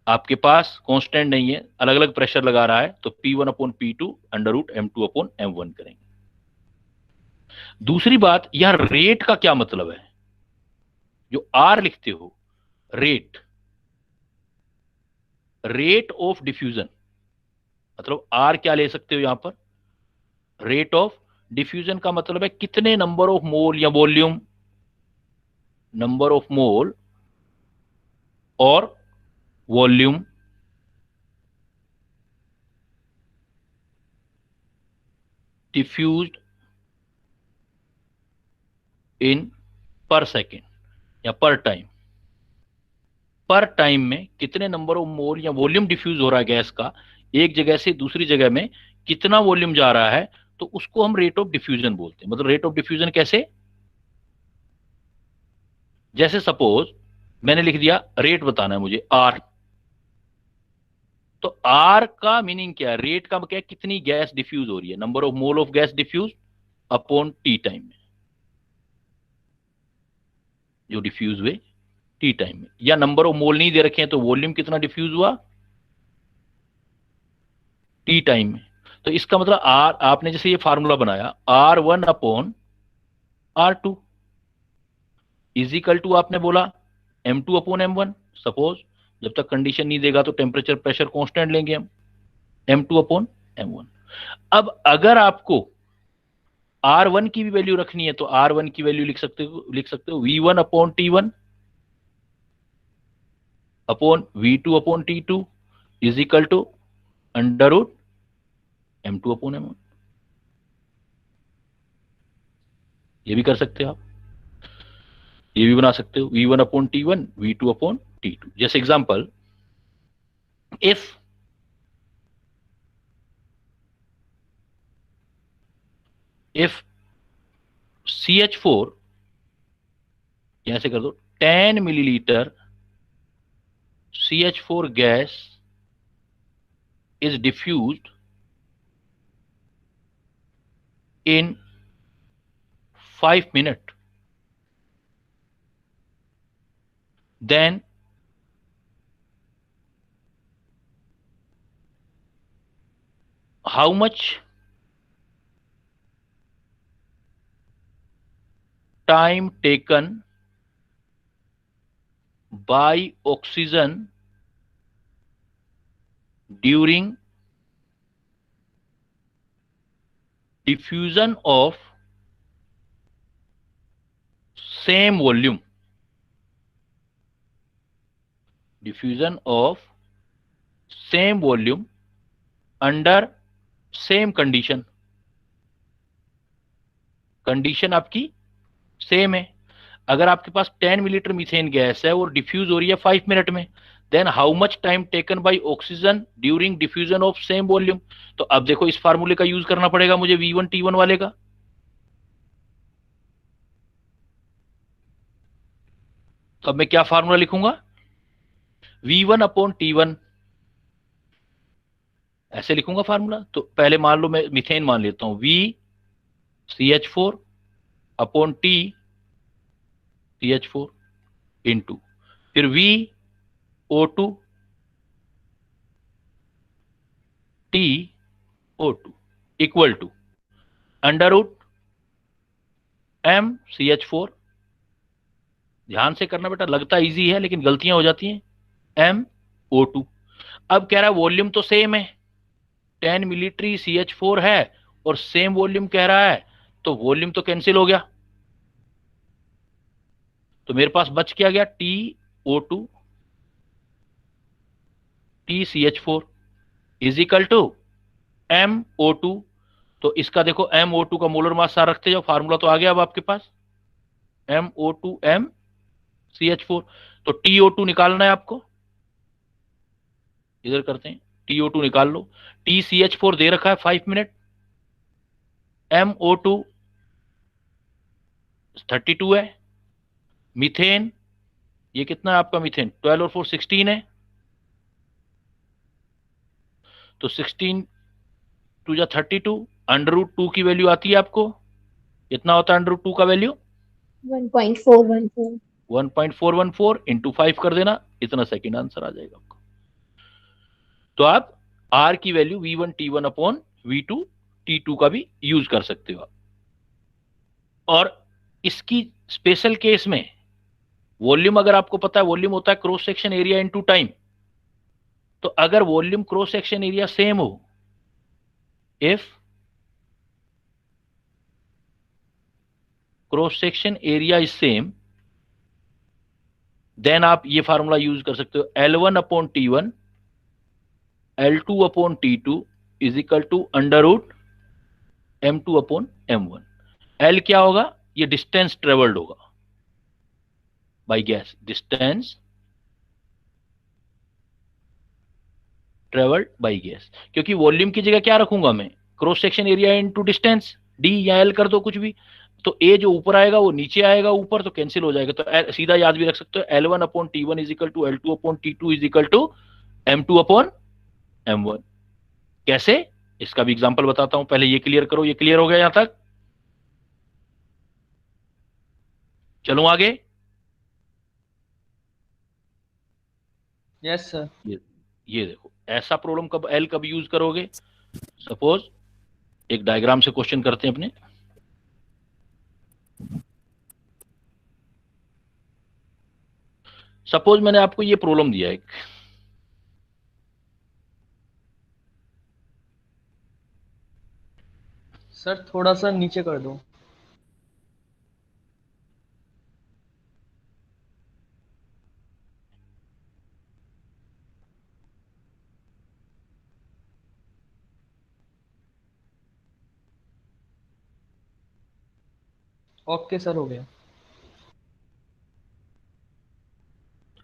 आपके पास कांस्टेंट नहीं है, अलग अलग प्रेशर लगा रहा है, तो P1 upon P2 under root M2 upon M1 करेंगे। दूसरी बात, यहां रेट का क्या मतलब है? जो R लिखते हो, रेट, रेट ऑफ डिफ्यूजन, मतलब R क्या ले सकते हो यहां पर? रेट ऑफ डिफ्यूजन का मतलब है कितने नंबर ऑफ मोल या वॉल्यूम, नंबर ऑफ मोल और वॉल्यूम डिफ्यूज्ड इन पर सेकेंड या पर टाइम। पर टाइम में कितने नंबर ऑफ मोल या वॉल्यूम डिफ्यूज हो रहा है गैस का, एक जगह से दूसरी जगह में कितना वॉल्यूम जा रहा है, तो उसको हम रेट ऑफ डिफ्यूजन बोलते हैं। मतलब रेट ऑफ डिफ्यूजन कैसे? जैसे सपोज मैंने लिख दिया रेट बताना है मुझे आर, तो आर का मीनिंग क्या है? रेट का क्या है? कितनी गैस डिफ्यूज हो रही है, number of mole of gas diffuse upon T time में, जो डिफ्यूज हुए टी टाइम में। या नंबर ऑफ मोल नहीं दे रखे हैं तो वॉल्यूम कितना डिफ्यूज हुआ टी टाइम में। तो इसका मतलब आर, आपने जैसे ये फार्मूला बनाया R1 upon R2 is equal to, आपने बोला M2 अपॉन M1। सपोज जब तक कंडीशन नहीं देगा तो टेम्परेचर प्रेशर कांस्टेंट लेंगे हम, M2 अपॉन M1। अब अगर आपको R1 की भी वैल्यू रखनी है तो R1 की वैल्यू लिख सकते हो V1 upon T1 upon V2 upon T2 is equal to under root M2 upon M1। ये भी कर सकते हो आप, ये भी बना सकते हो V1 upon T1 V2 upon T2। जैसे एग्जांपल, इफ CH4, यहां से कर दो 10 millilitre CH4 gas is diffused in 5 minutes, then how much time taken by oxygen during diffusion of same volume, diffusion of same volume under same condition, condition आपकी same है। अगर आपके पास 10 millilitre methane gas है और diffuse हो रही है 5 minute में, then how much time taken by oxygen during diffusion of same volume. तो अब देखो इस फार्मूले का यूज करना पड़ेगा मुझे V1 T1 वाले का। तो अब मैं क्या फार्मूला लिखूंगा? V1 अपॉन T1 ऐसे लिखूंगा फार्मूला। तो पहले मान लो मैं मीथेन मान लेता हूं, V CH4 upon T CH4 into, फिर V O2 T O2 equal to under root M CH4। ध्यान से करना बेटा, लगता इजी है लेकिन गलतियां हो जाती हैं। M O2, अब कह रहा है वॉल्यूम तो सेम है, 10 मिलीलीटर CH4 है और सेम वॉल्यूम कह रहा है, तो वॉल्यूम तो कैंसिल हो गया। तो मेरे पास बच क्या गया? TO2 TCH4 is equal to MO2। तो इसका देखो MO2 का मोलर मास सार रखते जाओ, फार्मूला तो आ गया अब आपके पास, MO2 MCH4। तो TO2 निकालना है आपको, इधर करते हैं, TO2 निकाल लो। TCH4 दे रखा है 5 मिनट, MO2 32 है, मीथेन ये कितना है आपका मीथेन, 12 और 4 16 है, तो 16 टू जा 32, √2 की वैल्यू आती है आपको, कितना होता है √2 का वैल्यू? 1.414। 1.414 इंटू 5 कर देना, इतना सेकंड आंसर आ जाएगा आपको। तो आप R की value V1 T1 upon V2 T2 का भी यूज कर सकते हो। और इसकी स्पेशल केस में वॉल्यूम, अगर आपको पता है वॉल्यूम होता है cross section area into time, तो अगर volume cross section area same हो, if cross section area is same, then आप ये फार्मूला यूज कर सकते हो, L1 upon T1 L2 upon T2 is equal to √M2 upon M1। L क्या होगा? ये डिस्टेंस ट्रेवल्ड होगा by gas, distance travelled by gas, क्योंकि वॉल्यूम की जगह क्या रखूंगा मैं? Cross section area into distance, D या L कर दो कुछ भी, तो A जो ऊपर आएगा वो नीचे आएगा ऊपर, तो कैंसिल हो जाएगा। तो सीधा याद भी रख सकते हो, L1 upon T1 is equal to L2 upon T2 is equal to M2 upon M1। कैसे? इसका भी एग्जांपल बताता हूं, पहले ये क्लियर करो। ये क्लियर हो गया यहां तक? चलूं आगे? Yes sir. ये देखो, ऐसा प्रॉब्लम कब L कब यूज करोगे? सपोज एक डायग्राम से क्वेश्चन करते हैं अपने। सपोज मैंने आपको ये प्रॉब्लम दिया एक, सर थोड़ा सा नीचे कर दो। ओके सर, हो गया।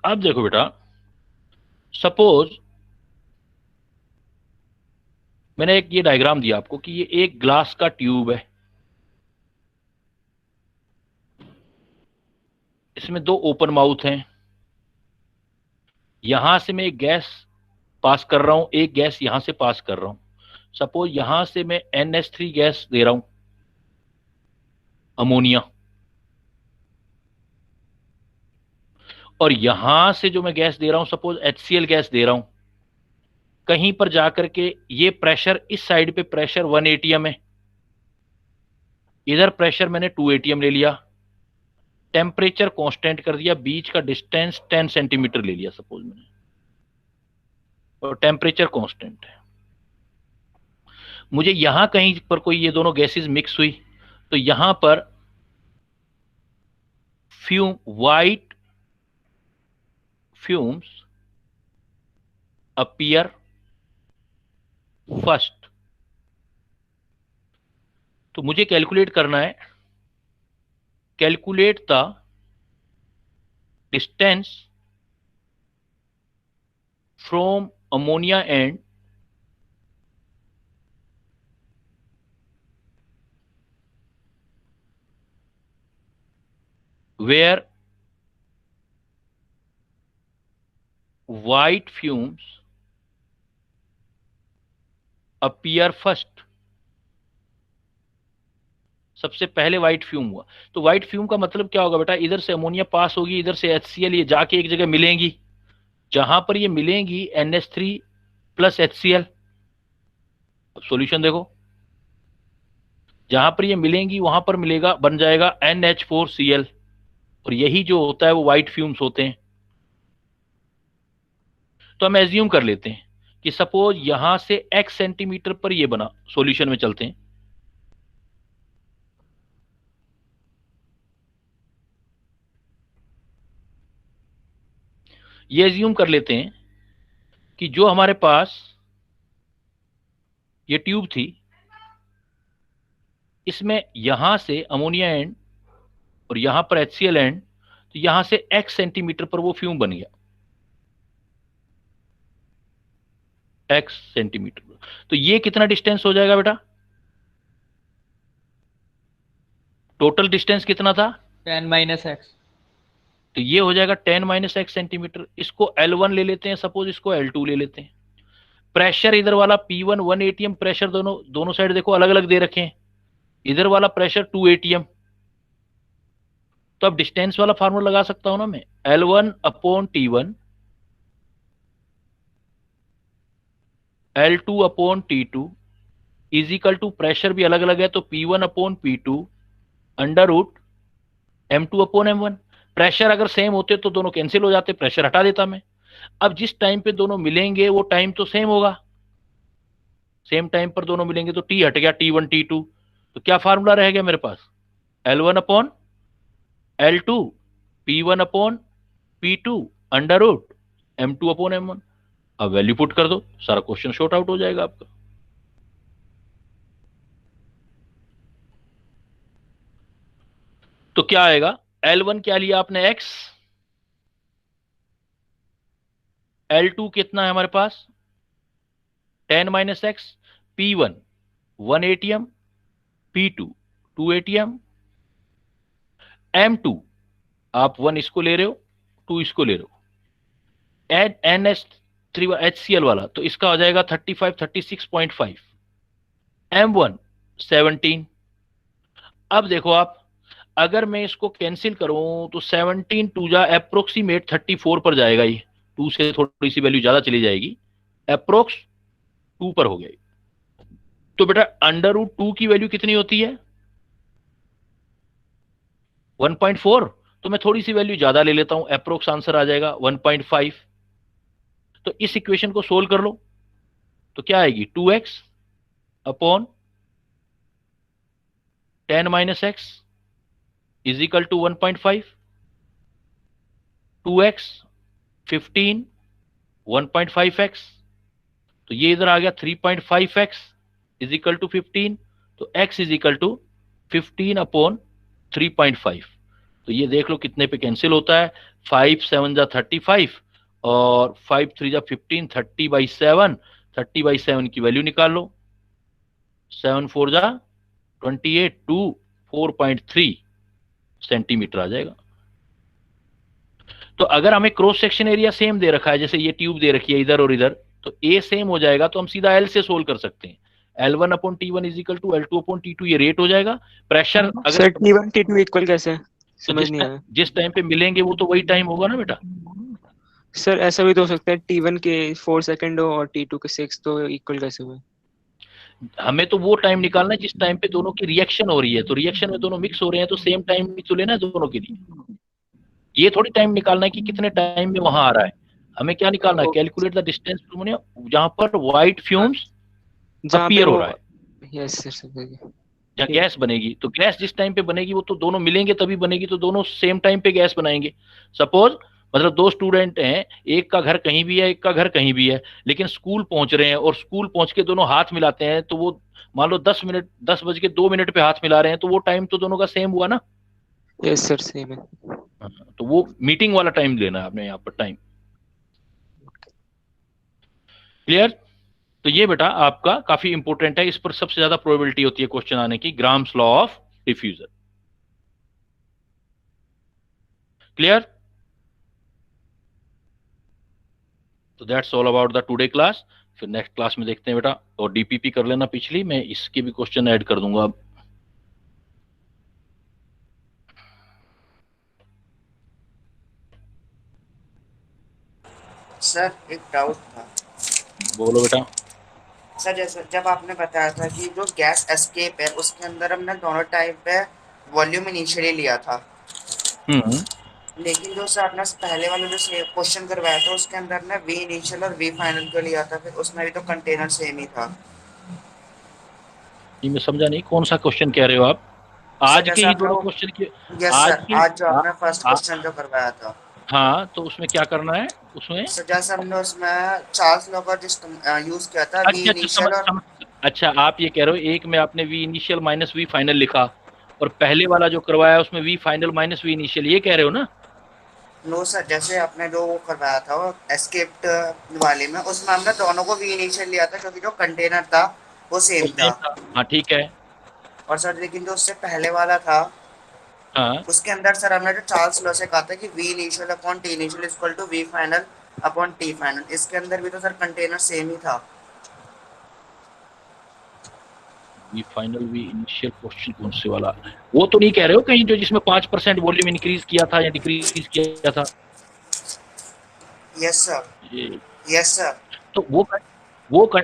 अब देखो बेटा, सपोज मैंने एक ये डायग्राम दिया आपको कि ये एक ग्लास का ट्यूब है, इसमें दो ओपन माउथ हैं, यहां से मैं एक गैस पास कर रहा हूं, एक गैस यहां से पास कर रहा हूं। सपोज यहां से मैं NH3 गैस दे रहा हूं, अमोनिया, और यहां से जो मैं गैस दे रहा हूं सपोज HCl गैस दे रहा हूं। कहीं पर जाकर के ये प्रेशर, इस साइड पे प्रेशर 1 atm है, इधर प्रेशर मैंने 2 atm ले लिया, टेम्परेचर कांस्टेंट कर दिया, बीच का डिस्टेंस 10 सेंटीमीटर ले लिया सपोज मैंने, और टेम्परेचर कांस्टेंट है। मुझे यहां कहीं पर कोई ये दोनों गैसेस मिक्स हुई, तो यहां पर वाइट फ्यूम्स अपीयर फर्स्ट। तो मुझे कैलकुलेट करना है, calculate the distance from ammonia and where white fumes appear first। सबसे पहले व्हाइट फ्यूम हुआ, तो व्हाइट फ्यूम का मतलब क्या होगा बेटा? इधर से अमोनिया पास होगी, इधर से HCl, ये जाके एक जगह मिलेंगी, जहां पर ये मिलेंगी NH3 प्लस HCl। अब सॉल्यूशन देखो, जहां पर ये मिलेंगी वहां पर मिलेगा, बन जाएगा NH4Cl, और यही जो होता है वो व्हाइट फ्यूम्स होते हैं। तो हम एज्यूम कर लेते हैं कि सपोज यहां से x सेंटीमीटर पर ये बना। सॉल्यूशन में चलते हैं, ये एज्यूम कर लेते हैं कि जो हमारे पास ये ट्यूब थी, इसमें यहां से अमोनिया एंड और यहां पर HCl एंड, तो यहां से x सेंटीमीटर पर वो फ्यूम बन गया, x सेंटीमीटर। तो ये कितना डिस्टेंस हो जाएगा बेटा? टोटल डिस्टेंस कितना था? 10 - x। तो ये हो जाएगा 10 - x सेंटीमीटर। इसको L1 ले लेते हैं, सपोज इसको L2 ले लेते हैं। प्रेशर इधर वाला P1 1 ATM प्रेशर, दोनों साइड देखो अलग अलग दे रखे हैं, इधर वाला प्रेशर 2 ATM। तो अब डिस्टेंस वाला फार्मूला लगा सकता हूं ना मैं, L1 upon T1 L2 upon T2 is equal to, pressure भी अलग अलग है तो P1 upon P2 under root M2 upon M1। Pressure अगर सेम होते तो दोनों कैंसिल हो जाते, प्रेशर हटा देता मैं। अब जिस टाइम पे दोनों मिलेंगे वो टाइम तो सेम होगा, सेम टाइम पर दोनों मिलेंगे तो T हट गया, T1 T2, तो क्या फार्मूला रह गया मेरे पास, L1 upon L2 P1 upon P2 under root M2 upon M1। अब वैल्यू पुट कर दो, सारा क्वेश्चन शॉर्ट आउट हो जाएगा आपका। तो क्या आएगा, L1 क्या लिया आपने x, L2 कितना है हमारे पास 10 minus x, P1 1 ATM P2 2 ATM, M2 आप 1 इसको ले रहे हो 2 इसको ले रहे हो, NH3 HCl वाला तो इसका हो जाएगा 35 36.5, M1 17। अब देखो आप, अगर मैं इसको कैंसिल करूं तो 17 टू जा अप्रोक्सीमेट 34 पर जाएगा, ये 2 से थोड़ी सी वैल्यू ज्यादा चली जाएगी, अप्रोक्स 2 पर हो गया। तो बेटा अंडर रूट 2 की वैल्यू कितनी होती है 1.4, तो मैं थोड़ी सी वैल्यू ज्यादा ले लेता हूं, अप्रोक्स आंसर आ जाएगा 1.5। तो इस इक्वेशन को सोल्व कर लो तो क्या आएगी 2x upon 10 minus X is equal to 1.5, 2x 15 1.5x, तो ये इधर आ गया 3.5x इज इक्वल टू 15, तो x is equal to 15 upon 3.5। तो ये देख लो कितने पे कैंसिल होता है, 5 7 जा 35 और 5 3 जा 15, 30/7, 30/7 की वैल्यू निकाल लो, 7 4 जा 28 टू 4.3 सेंटीमीटर आ जाएगा। तो अगर हमें क्रॉस सेक्शन एरिया सेम दे रखा है, जैसे ये ट्यूब दे रखी है इधर और इधर, तो ए सेम हो जाएगा, तो हम सीधा एल से सोल्व कर सकते हैं, L1 upon T1 is equal to L2 upon T2, ये रेट हो जाएगा। प्रेशर अगर सर T1 T2 इक्वल कैसे है? तो समझ नहीं आया जिस टाइम पे मिलेंगे वो तो वही टाइम होगा ना बेटा। सर। ऐसा भी तो हो सकता है T1 के 4 सेकंड हो और T2 के 6, तो इक्वल कैसे हुए? हमें तो वो टाइम निकालना है जिस टाइम पे दोनों की रिएक्शन हो रही है, तो रिएक्शन में दोनों मिक्स हो रहे हैं तो सेम टाइम भी तो लेना है दोनों के लिए। ये थोड़ी टाइम निकालना है कि कितने टाइम में वहां आ रहा है, हमें क्या निकालना है, कैलकुलेट द डिस्टेंस जहां पर व्हाइट फ्यूम्स अपीयर हो रहा है। यस सर, समझ गया। जहाँ गैस बनेगी, तो गैस जिस टाइम पे बनेगी वो तो दोनों मिलेंगे तभी बनेगी, तो दोनों सेम टाइम पे गैस बनाएंगे। सपोज मतलब 2 स्टूडेंट हैं, एक का घर कहीं भी है एक का घर कहीं भी है, लेकिन स्कूल पहुंच रहे हैं और स्कूल पहुंच के दोनों हाथ मिलाते हैं, तो वो मान लो 10:02 पे हाथ मिला रहे हैं, तो वो टाइम तो दोनों का सेम हुआ ना। यस सर, सेम है। तो वो मीटिंग वाला टाइम लेना है आपने यहाँ पर टाइम। क्लियर? तो ये बेटा आपका काफी इंपॉर्टेंट है, इस पर सबसे ज्यादा प्रोबेबिलिटी होती है क्वेश्चन आने की, Graham's law of diffusion. Clear? तो that's all about the today class. फिर नेक्स्ट क्लास में देखते हैं बेटा, और डीपीपी कर लेना पिछली, मैं इसके भी क्वेश्चन ऐड कर दूंगा अब। सर एक डाउट था। बोलो बेटा। सर जैसे जब आपने बताया था कि जो गैस एस्केप है उसके अंदर हमने दोनों टाइप पे वॉल्यूम इनिशियली लिया था, लेकिन जो सर आपने पहले वाला जो क्वेश्चन करवाया था उसके अंदर ने वी इनिशियल और वी फाइनल को लिया था, फिर उसमें भी तो कंटेनर सेम ही था। ये मैं समझा नहीं, कौन सा क्वेश्चन कह रहे हो आप? आज के ही दोनों क्वेश्चन के? यस सर, आज जो आपने फर्स्ट क्वेश्चन जो करवाया था। हाँ, तो उसमें क्या करना है उसमें? सर जैसे हमने उसमें चार्ल्स लॉ का यूज किया था, वी इनिशियल और अच्छा आप ये कह रहे हो एक में आपने V initial minus V final लिखा और पहले वाला जो करवाया उसमें V final minus V initial, ये कह रहे हो ना? नो सर, जैसे आपने जो वो करवाया था वो एस्केप्ड वाले में, उसमें हमने दोनों को वी इनिशियल लिया था क्योंकि जो कंटेनर था वो सेम था। हाँ ठीक है। और सर लेकिन जो उससे पहले वाला था, हाँ, उसके अंदर सर हमने जो चार्ल्स लॉ से कहा था कि V initial upon T initial equal to V final upon T final, इसके अंदर भी तो सर कंटेनर सेम ही था। V final V initial question कौन से वाला, वो तो नहीं कह रहे हो कहीं जो जिसमें 5% वॉल्यूम इंक्रीज किया था या डिक्रीज किया था? यस सर, ये यस सर। तो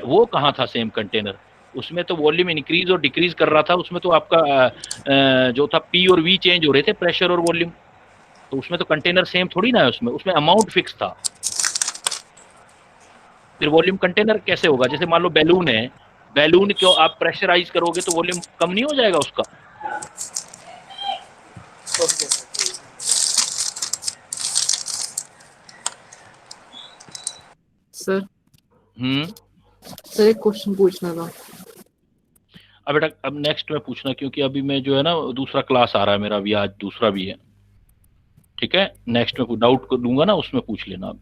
वो कहाँ था सेम कंटेनर? उसमें तो वॉल्यूम इंक्रीज और डिक्रीज कर रहा था, उसमें तो आपका जो था पी और वी चेंज हो रहे थे, प्रेशर और वॉल्यूम, तो उसमें तो कंटेनर सेम थोड़ी ना है, उसमें अमाउंट फिक्स था। फिर वॉल्यूम कंटेनर कैसे होगा? जैसे मान लो बैलून है, बैलून को आप प्रेशराइज करोगे तो वॉल्यूम कम नहीं हो जाएगा उसका? ओके सर, ठीक है। सर हम्म। सर एक क्वेश्चन पूछना था। अब बेटा अब नेक्स्ट में पूछना, क्योंकि अभी मैं जो है ना दूसरा क्लास आ रहा है मेरा, अभी आज दूसरा भी है, ठीक है? नेक्स्ट में डाउट को दूंगा ना, उसमें पूछ लेना आप।